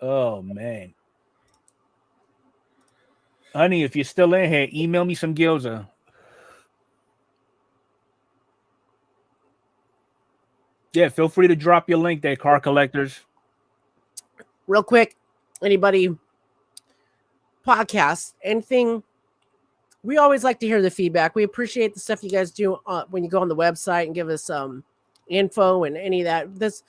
Oh man. Honey, if you're still in here, email me some gyoza. Yeah, feel free to drop your link there, car collectors. Real quick, anybody podcast, anything, we always like to hear the feedback. We appreciate the stuff you guys do when you go on the website and give us info and any of that. This,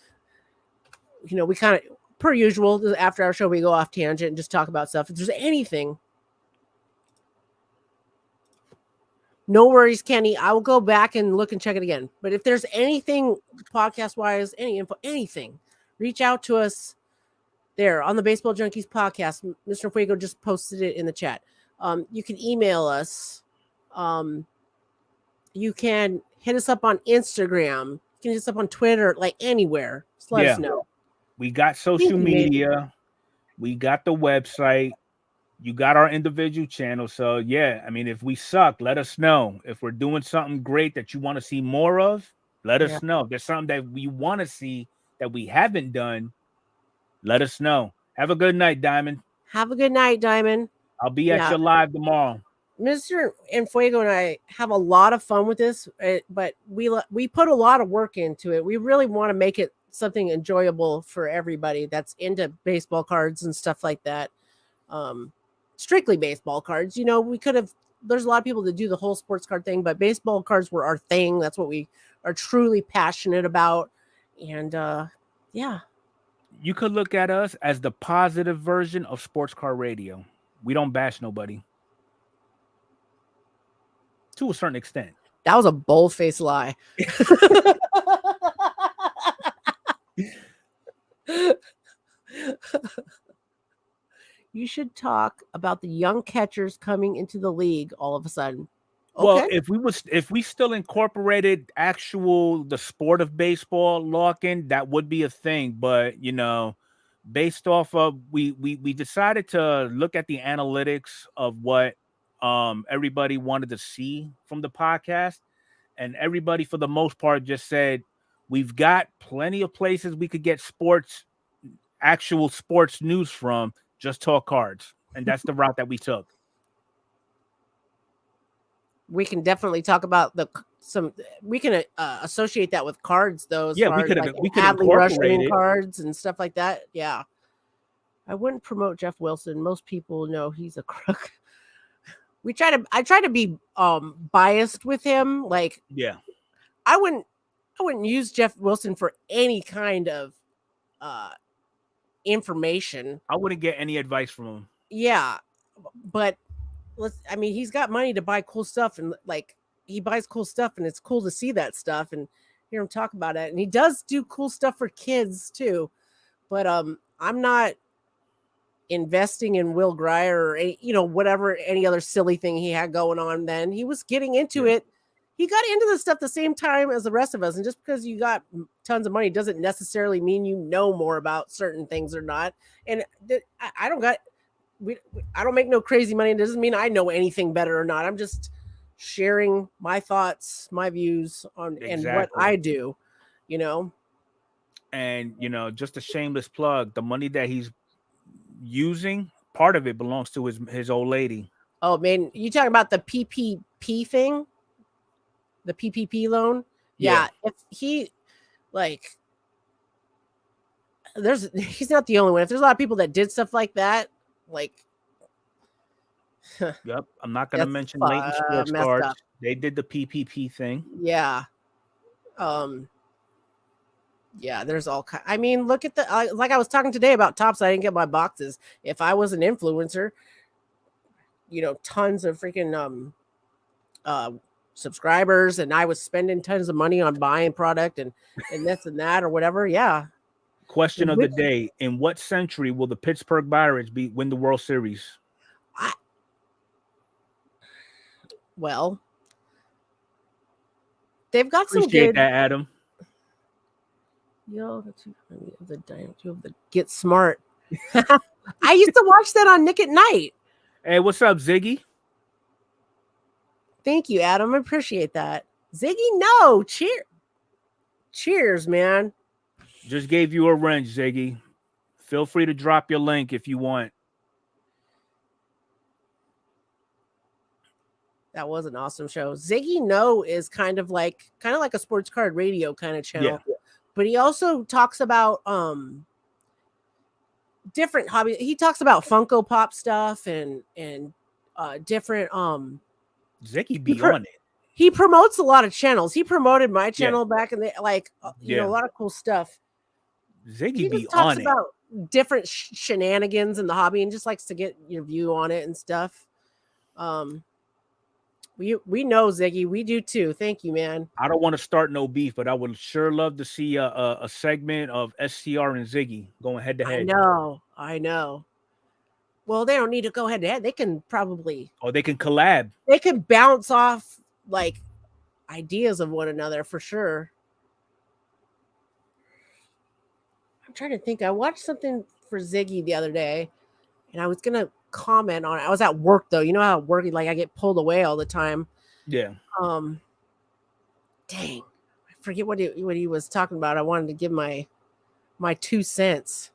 we kind of, per usual, after our show, we go off tangent and just talk about stuff. If there's anything, no worries, Kenny. I will go back and look and check it again. But if there's anything podcast-wise, any info, anything, reach out to us there on the Baseball Junkies podcast. Mr. Fuego just posted it in the chat. You can email us. You can hit us up on Instagram, can hit us up on Twitter, like anywhere. Just let us know. We got social Thank you, baby. media. We got the website. You got our individual channels. So yeah, I mean, if we suck, let us know. If we're doing something great that you want to see more of, let us know. If there's something that we want to see that we haven't done, let us know. Have a good night, Diamond. Have a good night, Diamond. I'll be at your live tomorrow. Mr. Enfuego and I have a lot of fun with this, but we put a lot of work into it. We really want to make it something enjoyable for everybody that's into baseball cards and stuff like that. Strictly baseball cards. You know, we could have, there's a lot of people that do the whole sports card thing, but baseball cards were our thing. That's what we are truly passionate about. And yeah. You could look at us as the positive version of sports car radio. We don't bash nobody. To a certain extent. That was a bold-faced lie. You should talk about the young catchers coming into the league all of a sudden. Okay. Well, if we still incorporated the sport of baseball, Larkin, that would be a thing. But you know, based off of we decided to look at the analytics of what everybody wanted to see from the podcast, and everybody for the most part just said we've got plenty of places we could get actual sports news from. Just talk cards, and that's the route that we took. We can definitely talk about we can associate that with cards though. Yeah, we could Adley Rushing cards and stuff like that. Yeah, I wouldn't promote Jeff Wilson. Most people know he's a crook. I try to be biased with him. Like, yeah, I wouldn't use Jeff Wilson for any kind of information. I wouldn't get any advice from him. Yeah, but he's got money to buy cool stuff, and like he buys cool stuff, and it's cool to see that stuff and hear him talk about it. And he does do cool stuff for kids too. But I'm not investing in Will Grier or whatever any other silly thing he had going on. Then he was getting into it. He got into this stuff the same time as the rest of us. And just because you got tons of money doesn't necessarily mean you know more about certain things or not. And I don't make no crazy money. It doesn't mean I know anything better or not. I'm just sharing my thoughts, my views on and what I do, And, just a shameless plug, the money that he's using, part of it belongs to his old lady. Oh, man. You talking about the PPP thing? The PPP loan? Yeah. If he, he's not the only one. If there's a lot of people that did stuff like that, yep. I'm not going to mention Leighton Sports Cards. Up. They did the PPP thing. Yeah. Yeah, there's all kind. I mean, look at like I was talking today about Topps. I didn't get my boxes. If I was an influencer, tons of freaking subscribers, and I was spending tons of money on buying product and this and that or whatever. Yeah. Question of the day: in what century will the Pittsburgh Pirates win the World Series? Well, they've got some Appreciate good. That, Adam. Get smart. I used to watch that on Nick at Night. Hey, what's up, Ziggy? Thank you, Adam. I appreciate that. Ziggy, no. Cheers, man. Just gave you a wrench, Ziggy. Feel free to drop your link if you want. That was an awesome show. Ziggy No is kind of like a sports card radio kind of channel. Yeah. But he also talks about different hobbies. He talks about Funko Pop stuff and different Ziggy be on it. He promotes a lot of channels. He promoted my channel back in the a lot of cool stuff. Ziggy be on it. About different shenanigans in the hobby and just likes to get your view on it and stuff. We know Ziggy. We do too. Thank you, man. I don't want to start no beef, but I would sure love to see a segment of SCR and Ziggy going head to head. I know. Well, they don't need to go head to head. They can probably. Or they can collab. They can bounce off ideas of one another for sure. I'm trying to think. I watched something for Ziggy the other day, and I was gonna comment on it. I was at work though. You know how working like I get pulled away all the time. Yeah. Um, dang, I forget what he was talking about. I wanted to give my 2 cents.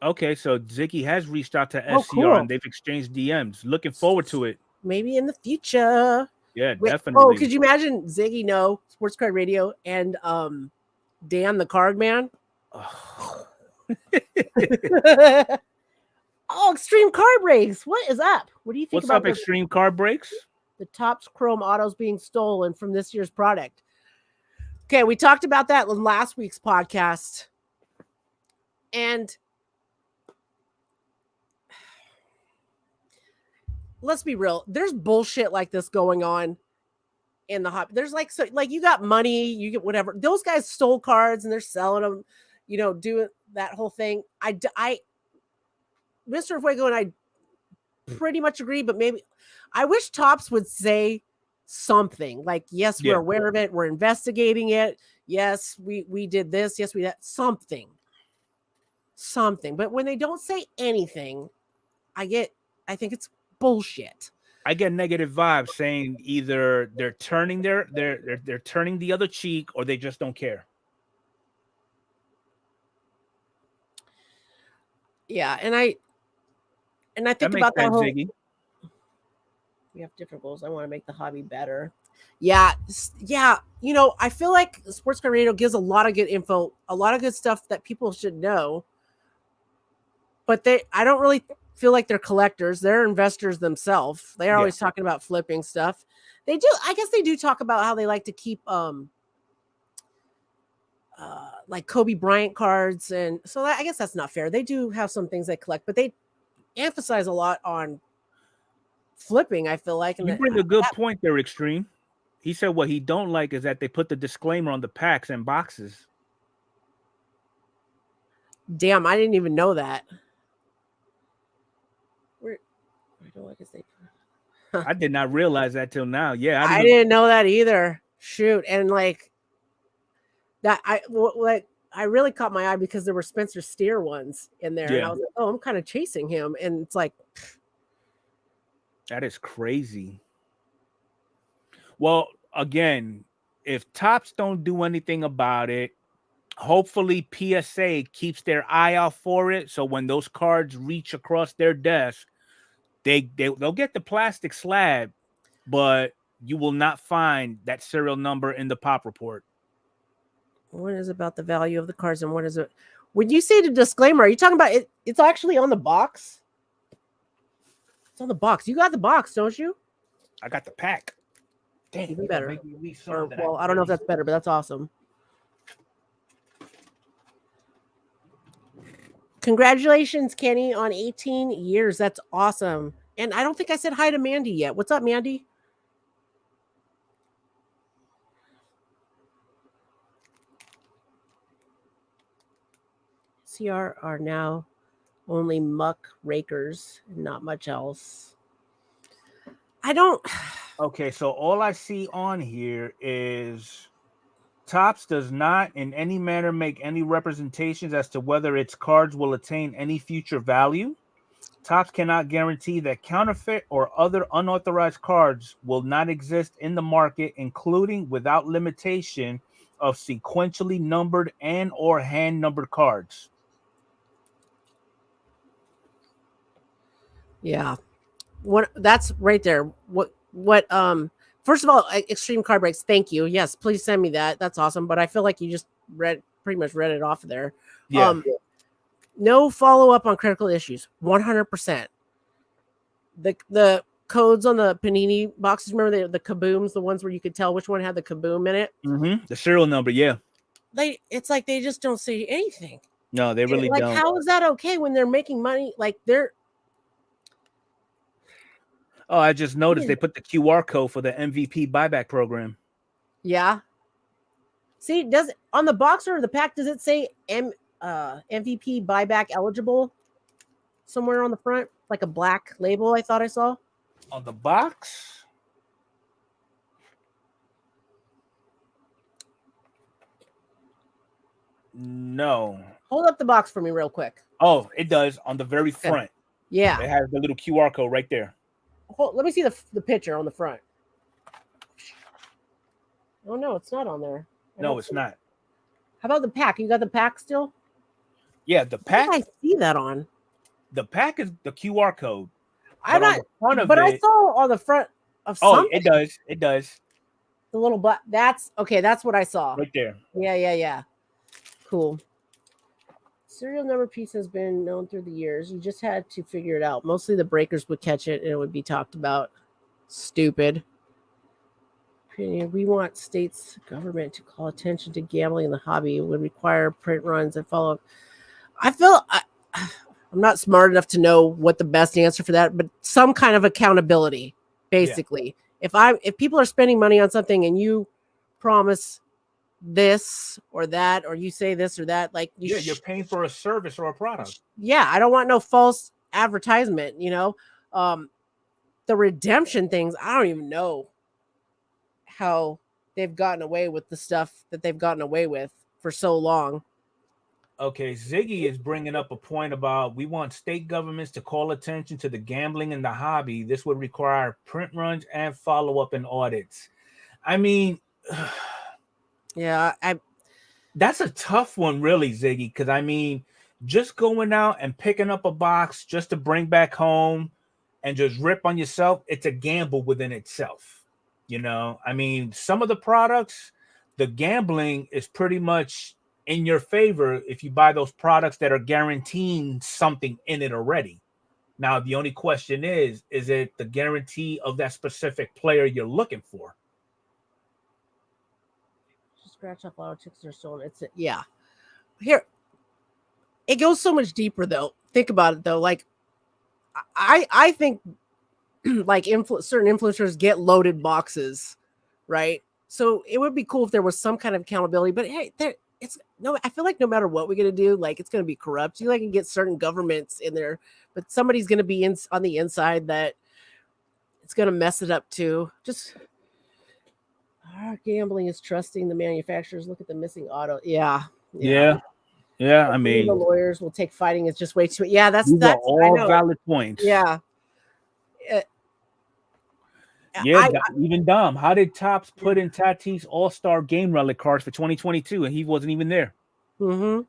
Okay, so Ziggy has reached out to Oh, SCR cool. and they've exchanged DMs. Looking forward to it. Maybe in the future. Yeah, Wait, oh, definitely. could you imagine Ziggy No Sports Card Radio and Dan the Card Man? Oh. Oh, Extreme Car Breaks. What is up? What do you think What's about up, Extreme Car Breaks? the Topps Chrome autos being stolen from this year's product? Okay, we talked about that in last week's podcast. And let's be real, there's bullshit like this going on in the hobby. There's like, so like you got money, you get whatever. Those guys stole cards and they're selling them, doing that whole thing. Mr. Fuego and I pretty much agree, but maybe I wish Topps would say something like, yes, we're aware of it, we're investigating it, yes, we did this, yes, we did something. But when they don't say anything, I think it's bullshit. I get negative vibes saying either they're turning they're turning the other cheek or they just don't care. Yeah, and I think about that whole Ziggy. We have different goals. I want to make the hobby better. Yeah. I feel like Sports Card Radio gives a lot of good info, a lot of good stuff that people should know. But I don't really feel like they're collectors. They're investors themselves. They're always talking about flipping stuff. They do. I guess they do talk about how they like to keep like Kobe Bryant cards, and so I guess that's not fair. They do have some things they collect, but they emphasize a lot on flipping, I feel like. And you bring a good point there, Extreme. He said what he don't like is that they put the disclaimer on the packs and boxes. Damn, I didn't even know that. I did not realize that till now. Yeah, I didn't know that either. Shoot, and like that, I really caught my eye because there were Spencer Steer ones in there, and I was like, oh, I'm kind of chasing him, and it's like, that is crazy. Well, again, if Topps don't do anything about it, hopefully PSA keeps their eye out for it. So when those cards reach across their desk, they'll get the plastic slab, but you will not find that serial number in the pop report. What is about the value of the cards, and what is it? When you say the disclaimer, are you talking about it? It's actually on the box. It's on the box. You got the box, don't you? I got the pack. Damn, even better. Well, I don't know if that's better, but that's awesome. Congratulations, Kenny, on 18 years. That's awesome. And I don't think I said hi to Mandy yet. What's up, Mandy? CR are now only muck rakers and not much else. I don't. Okay, so all I see on here is Topps does not in any manner make any representations as to whether its cards will attain any future value. Topps cannot guarantee that counterfeit or other unauthorized cards will not exist in the market, including without limitation of sequentially numbered and or hand numbered cards. Yeah. That's right there. First of all, Extreme Card Breaks, thank you. Yes, please send me that. That's awesome. But I feel like you just pretty much read it off of there. Yeah. No follow-up on critical issues. 100%. The codes on the Panini boxes, remember the kabooms, the ones where you could tell which one had the kaboom in it? Mm-hmm. The serial number, yeah. It's like they just don't say anything. No, they really don't. How is that okay when they're making money? Like they're Oh, I just noticed they put the QR code for the MVP buyback program. Yeah. See, does it on the box or the pack, does it say MVP buyback eligible somewhere on the front? Like a black label, I thought I saw. On the box? No. Hold up the box for me real quick. Oh, it does on the very front. Okay. Yeah. It has the little QR code right there. Let me see the picture on the front. Oh no, it's not on there. No, it's not. How about the pack? You got the pack still? Yeah, the pack. I see that on. The pack is the QR code. I'm not. But I saw on the front of something. Oh, it does. It does. The little black. That's okay. That's what I saw. Right there. Yeah. Cool. Serial number piece has been known through the years. You just had to figure it out. Mostly the breakers would catch it and it would be talked about. Stupid. We want states government to call attention to gambling in the hobby. It would require print runs and follow up. I feel I'm not smart enough to know what the best answer for that, but some kind of accountability, basically. Yeah. If people are spending money on something and you promise this or that, or you say this or that, like you're paying for a service or a product. Yeah, I don't want no false advertisement. The redemption things, I don't even know how they've gotten away with the stuff that they've gotten away with for so long. Okay, Ziggy is bringing up a point about we want state governments to call attention to the gambling in the hobby. This would require print runs and follow-up and audits. I mean, yeah, that's a tough one, really, Ziggy, because I mean, just going out and picking up a box just to bring back home and just rip on yourself, it's a gamble within itself. I mean, some of the products, the gambling is pretty much in your favor if you buy those products that are guaranteeing something in it already. Now, the only question is it the guarantee of that specific player you're looking for? Scratch off auto tickets are sold. Yeah. Here, it goes so much deeper though. Think about it though. Like, I think like certain influencers get loaded boxes, right? So it would be cool if there was some kind of accountability. But hey, I feel like no matter what we're gonna do, like it's gonna be corrupt. You can get certain governments in there, but somebody's gonna be on the inside that it's gonna mess it up too. Just gambling is trusting the manufacturers. Look at the missing auto. Yeah. I mean, the lawyers will take fighting. It's just way too. Yeah, that's all valid points. Yeah. Even Dom. How did Topps put in Tatis All-Star Game Relic cards for 2022 and he wasn't even there? Mm-hmm.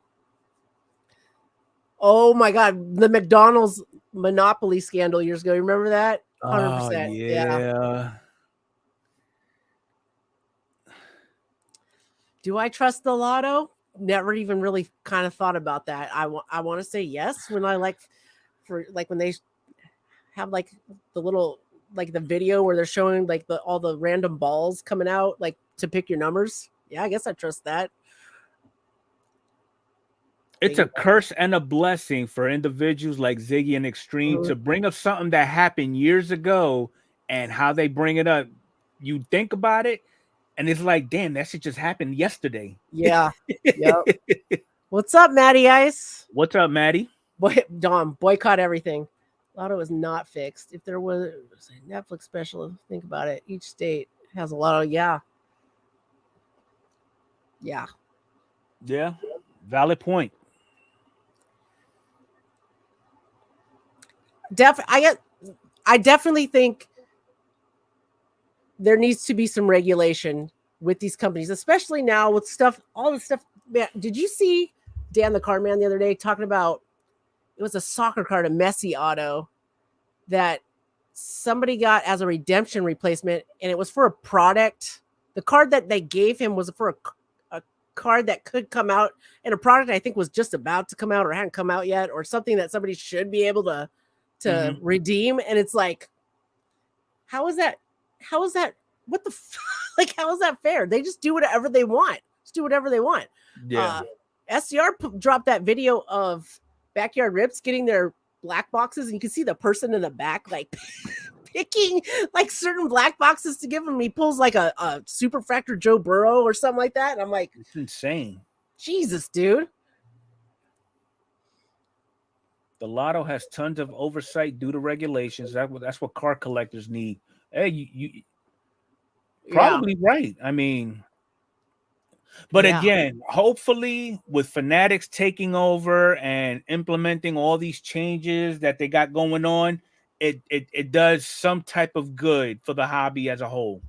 Oh my God, the McDonald's monopoly scandal years ago. You remember that? 100%. Oh, yeah. Do I trust the lotto? Never even really kind of thought about that. I want to say yes when when they have like the little like the video where they're showing like all the random balls coming out like to pick your numbers. Yeah, I guess I trust that. It's a curse and a blessing for individuals like Ziggy and Extreme to bring up something that happened years ago and how they bring it up. You think about it and it's like, damn, that shit just happened yesterday. Yeah. Yep. What's up, Maddie Ice? What's up, Maddie? Dom, boycott everything. Lotto is not fixed. If there was a Netflix special, think about it. Each state has a lotto. Yeah. Valid point. I definitely think there needs to be some regulation with these companies, especially now with all the stuff. Man, did you see Dan the Cardman the other day talking about? It was a soccer card, a Messi auto that somebody got as a redemption replacement, and it was for a product. The card that they gave him was for a card that could come out, and a product I think was just about to come out or hadn't come out yet, or something that somebody should be able to redeem. And it's like, how is that? What the like? How is that fair? They just do whatever they want. Just do whatever they want. Yeah. SCR dropped that video of Backyard Rips getting their black boxes, and you can see the person in the back like picking like certain black boxes to give him. He pulls like a Superfractor Joe Burrow or something like that, and I'm like, it's insane. Jesus, dude. The lotto has tons of oversight due to regulations. That's what car collectors need. Hey, you probably right. I mean, But Yeah. again, hopefully with Fanatics taking over and implementing all these changes that they got going on, it does some type of good for the hobby as a whole.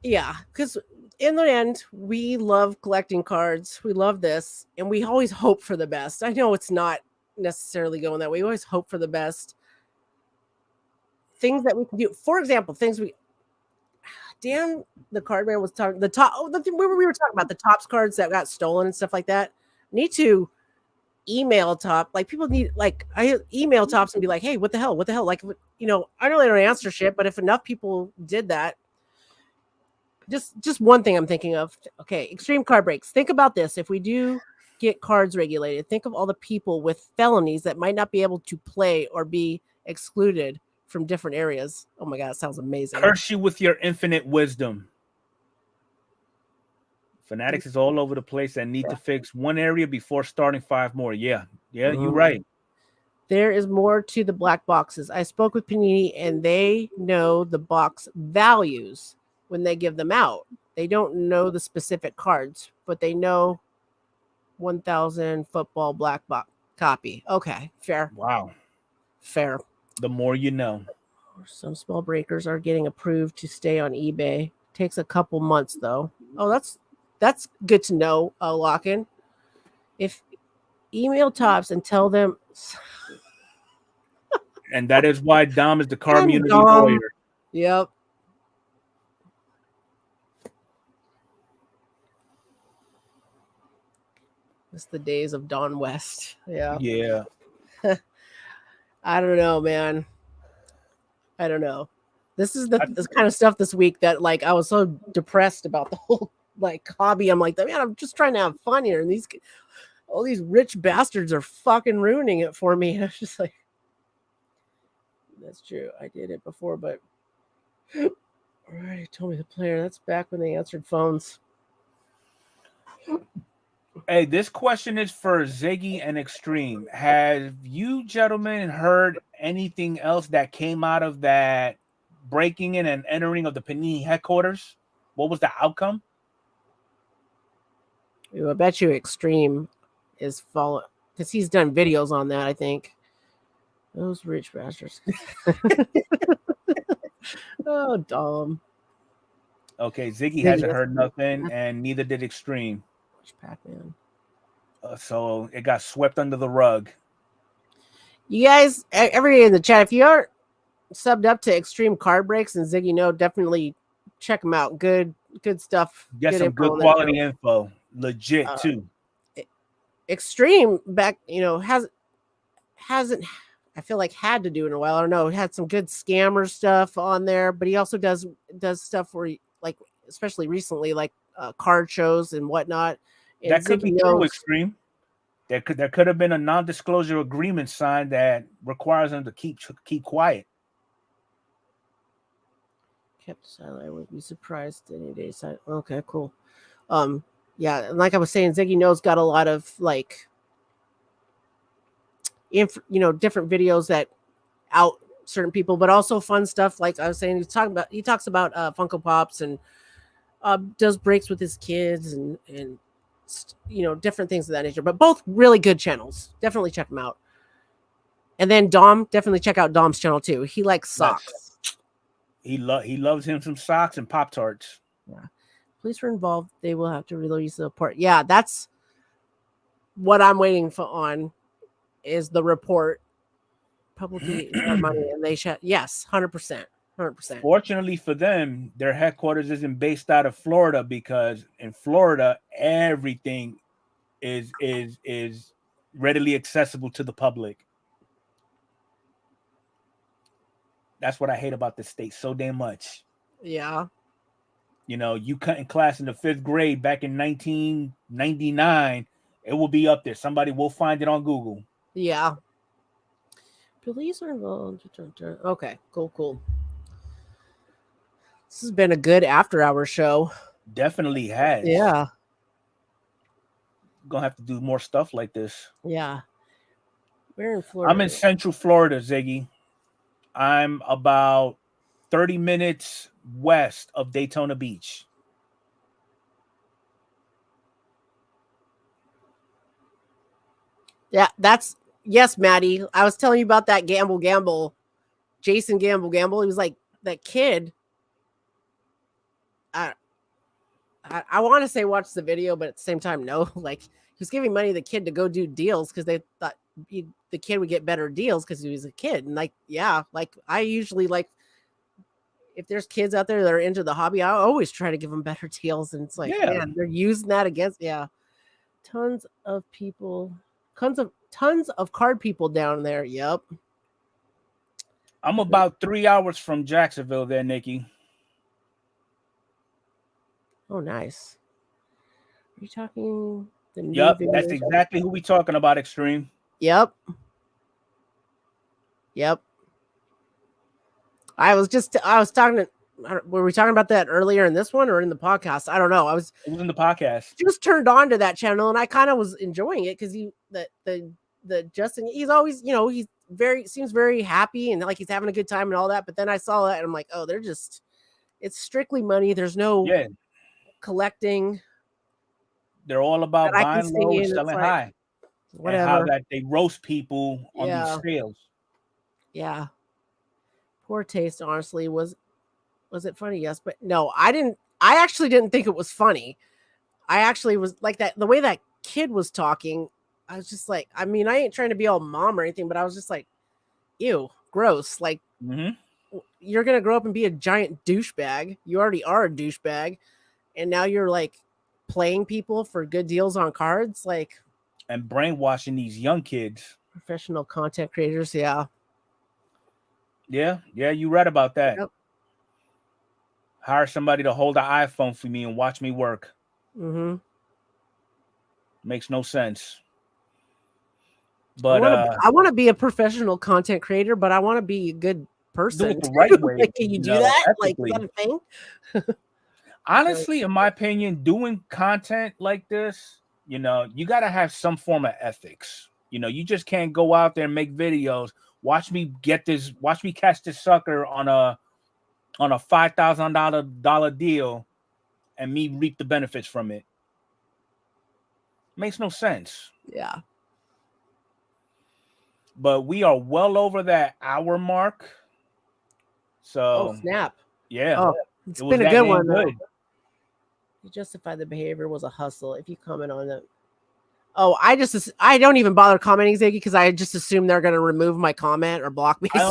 Yeah, because in the end, we love collecting cards. We love this, and we always hope for the best. I know it's not necessarily going that way. We always hope for the best. Things that we can do, for example, things we Dan the card man was talking the top. Oh, the thing we were talking about the tops cards that got stolen and stuff like that. Need to email top like people need like I email tops and be like, hey, what the hell, like I know they don't answer shit, but if enough people did that. Just one thing I'm thinking of. Okay, extreme card breaks. Think about this. If we do get cards regulated, think of all the people with felonies that might not be able to play or be excluded from different areas. Oh my god, it sounds amazing. Curse you with your infinite wisdom. Fanatics is all over the place and need to fix one area before starting 5 more. Yeah, you're right. There is more to the black boxes. I spoke with Panini and they know the box values when they give them out. They don't know the specific cards, but they know 1,000 football black box copy. Okay, fair. Wow. Fair. The more you know. Some small breakers are getting approved to stay on eBay. Takes a couple months though. Oh, that's good to know, Lock-in. If email tops and tell them and that is why Dom is the Cardmunity lawyer. Yep. It's the days of Don West. Yeah. Yeah. I don't know, man. I don't know. This is this kind of stuff this week that like I was so depressed about the whole like hobby. I'm like, man, I'm just trying to have fun here, and all these rich bastards are fucking ruining it for me. And I was just like, that's true. I did it before, but all right, told me the player. That's back when they answered phones. Hey, this question is for Ziggy and Extreme. Have you gentlemen heard anything else that came out of that breaking in and entering of the Panini headquarters? What was the outcome? I bet you Extreme is follow because he's done videos on that. I think those rich bastards. Oh, Dom. Okay, Ziggy hasn't heard nothing, and neither did Extreme. Pac-Man. So it got swept under the rug. You guys, everybody in the chat, if you aren't subbed up to Extreme Card Breaks and Ziggy No, definitely check them out. Good stuff. Get some good quality info. Legit too. Extreme back, hasn't I feel like had to do in a while. I don't know. He had some good scammer stuff on there, but he also does stuff where like especially recently, like card shows and whatnot. And that could be true, Extreme. There could have been a non-disclosure agreement signed that requires them to keep quiet. Kept silent. I would be surprised any day. Okay, cool. Yeah, and like I was saying, Ziggy No's got a lot of like, different videos that out certain people, but also fun stuff. Like I was saying, he talks about Funko Pops and does breaks with his kids and different things of that nature. But both really good channels. Definitely check them out. And then Dom, definitely check out Dom's channel too. He likes socks. He loves him some socks and Pop-Tarts. Yeah. Police were involved. They will have to release the report. Yeah, that's what I'm waiting for on is the report. Publicly money and they shut. Yes, 100%. 100%. Fortunately for them, their headquarters isn't based out of Florida because in Florida, everything is readily accessible to the public. That's what I hate about this state so damn much. Yeah. You cut in class in the 5th grade back in 1999, it will be up there. Somebody will find it on Google. Yeah. Police are involved. Okay, cool. This has been a good after-hour show. Definitely has. Yeah. Gonna have to do more stuff like this. Yeah. We're in Florida. I'm in Central Florida, Ziggy. I'm about 30 minutes west of Daytona Beach. Yeah, that's yes, Maddie. I was telling you about that Gamble. Jason Gamble. He was like that kid. I want to say watch the video, but at the same time, no. Like he was giving money to the kid to go do deals because they thought the kid would get better deals because he was a kid. And like, yeah, like I usually like if there's kids out there that are into the hobby, I always try to give them better deals. And it's like, man, they're using that against tons of people, tons of card people down there. Yep. I'm about 3 hours from Jacksonville there, Nikki. Oh, nice. Are you talking the new Yep, video? that's exactly who we talking about, Extreme. Yep. I was talking to, were we talking about that earlier in this one or in the podcast? I don't know. It was in the podcast. Just turned on to that channel and I kind of was enjoying it because the Justin, he's always, he's seems very happy and like he's having a good time and all that. But then I saw that and I'm like, oh, it's strictly money. There's no collecting. They're all about buying low and selling high. Whatever. And how that they roast people on these sales. Yeah. Poor taste, honestly. Was it funny? Yes, but no, I actually didn't think it was funny. I actually was like that. The way that kid was talking, I was just like, I mean, I ain't trying to be all mom or anything, but I was just like, ew, gross. Like, you're going to grow up and be a giant douchebag. You already are a douchebag. And now you're like playing people for good deals on cards. Like, and brainwashing these young kids. Professional content creators. Yeah. Yeah. You read about that. Yep. Hire somebody to hold an iPhone for me and watch me work. Makes no sense. But I want to be a professional content creator, but I want to be a good person. Do it the right way. Like, can you do that? Ethically. Like, is that a thing? Honestly, in my opinion, doing content like this, you got to have some form of ethics. You just can't go out there and make videos. Watch me catch this sucker on a $5,000 deal and me reap the benefits from it. Makes no sense. Yeah. But we are well over that hour mark. So snap. Yeah. Oh, it's been a good one. You justify the behavior was a hustle. If you comment on it. Oh, I don't even bother commenting, Ziggy, because I just assume they're going to remove my comment or block me. I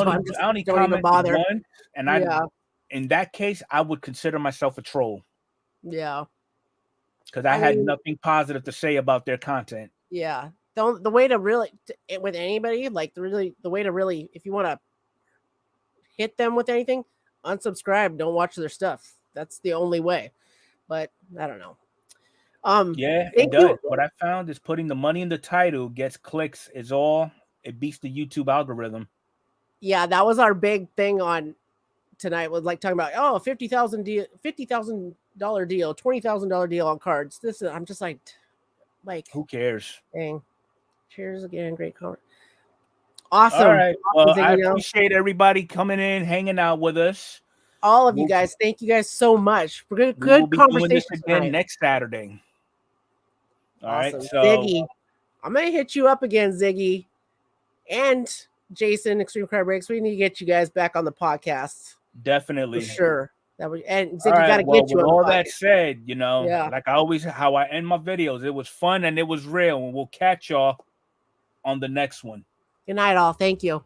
only don't even bother. Once, and in that case, I would consider myself a troll. Yeah. Because I had nothing positive to say about their content. Yeah. The way to really, with anybody, like the way to really, if you want to hit them with anything, unsubscribe, don't watch their stuff. That's the only way. But I don't know. It does. What I found is putting the money in the title gets clicks is all. It beats the YouTube algorithm. Yeah, that was our big thing on tonight. Was like talking about $50,000 deal, $50,000 deal, $20,000 deal on cards. I'm just like who cares? Dang. Cheers again, great comment. Awesome. All right. Well, I appreciate everybody coming in, hanging out with us. All of you guys, thank you guys so much. We're good conversation doing this again next Saturday. All right, so Ziggy, I'm gonna hit you up again, Ziggy, and Jason, Extreme Card Breaks. We need to get you guys back on the podcast. Definitely, for sure. And Ziggy got to get you. With all that said, like I always, how I end my videos, it was fun and it was real, and we'll catch y'all on the next one. Good night, all. Thank you.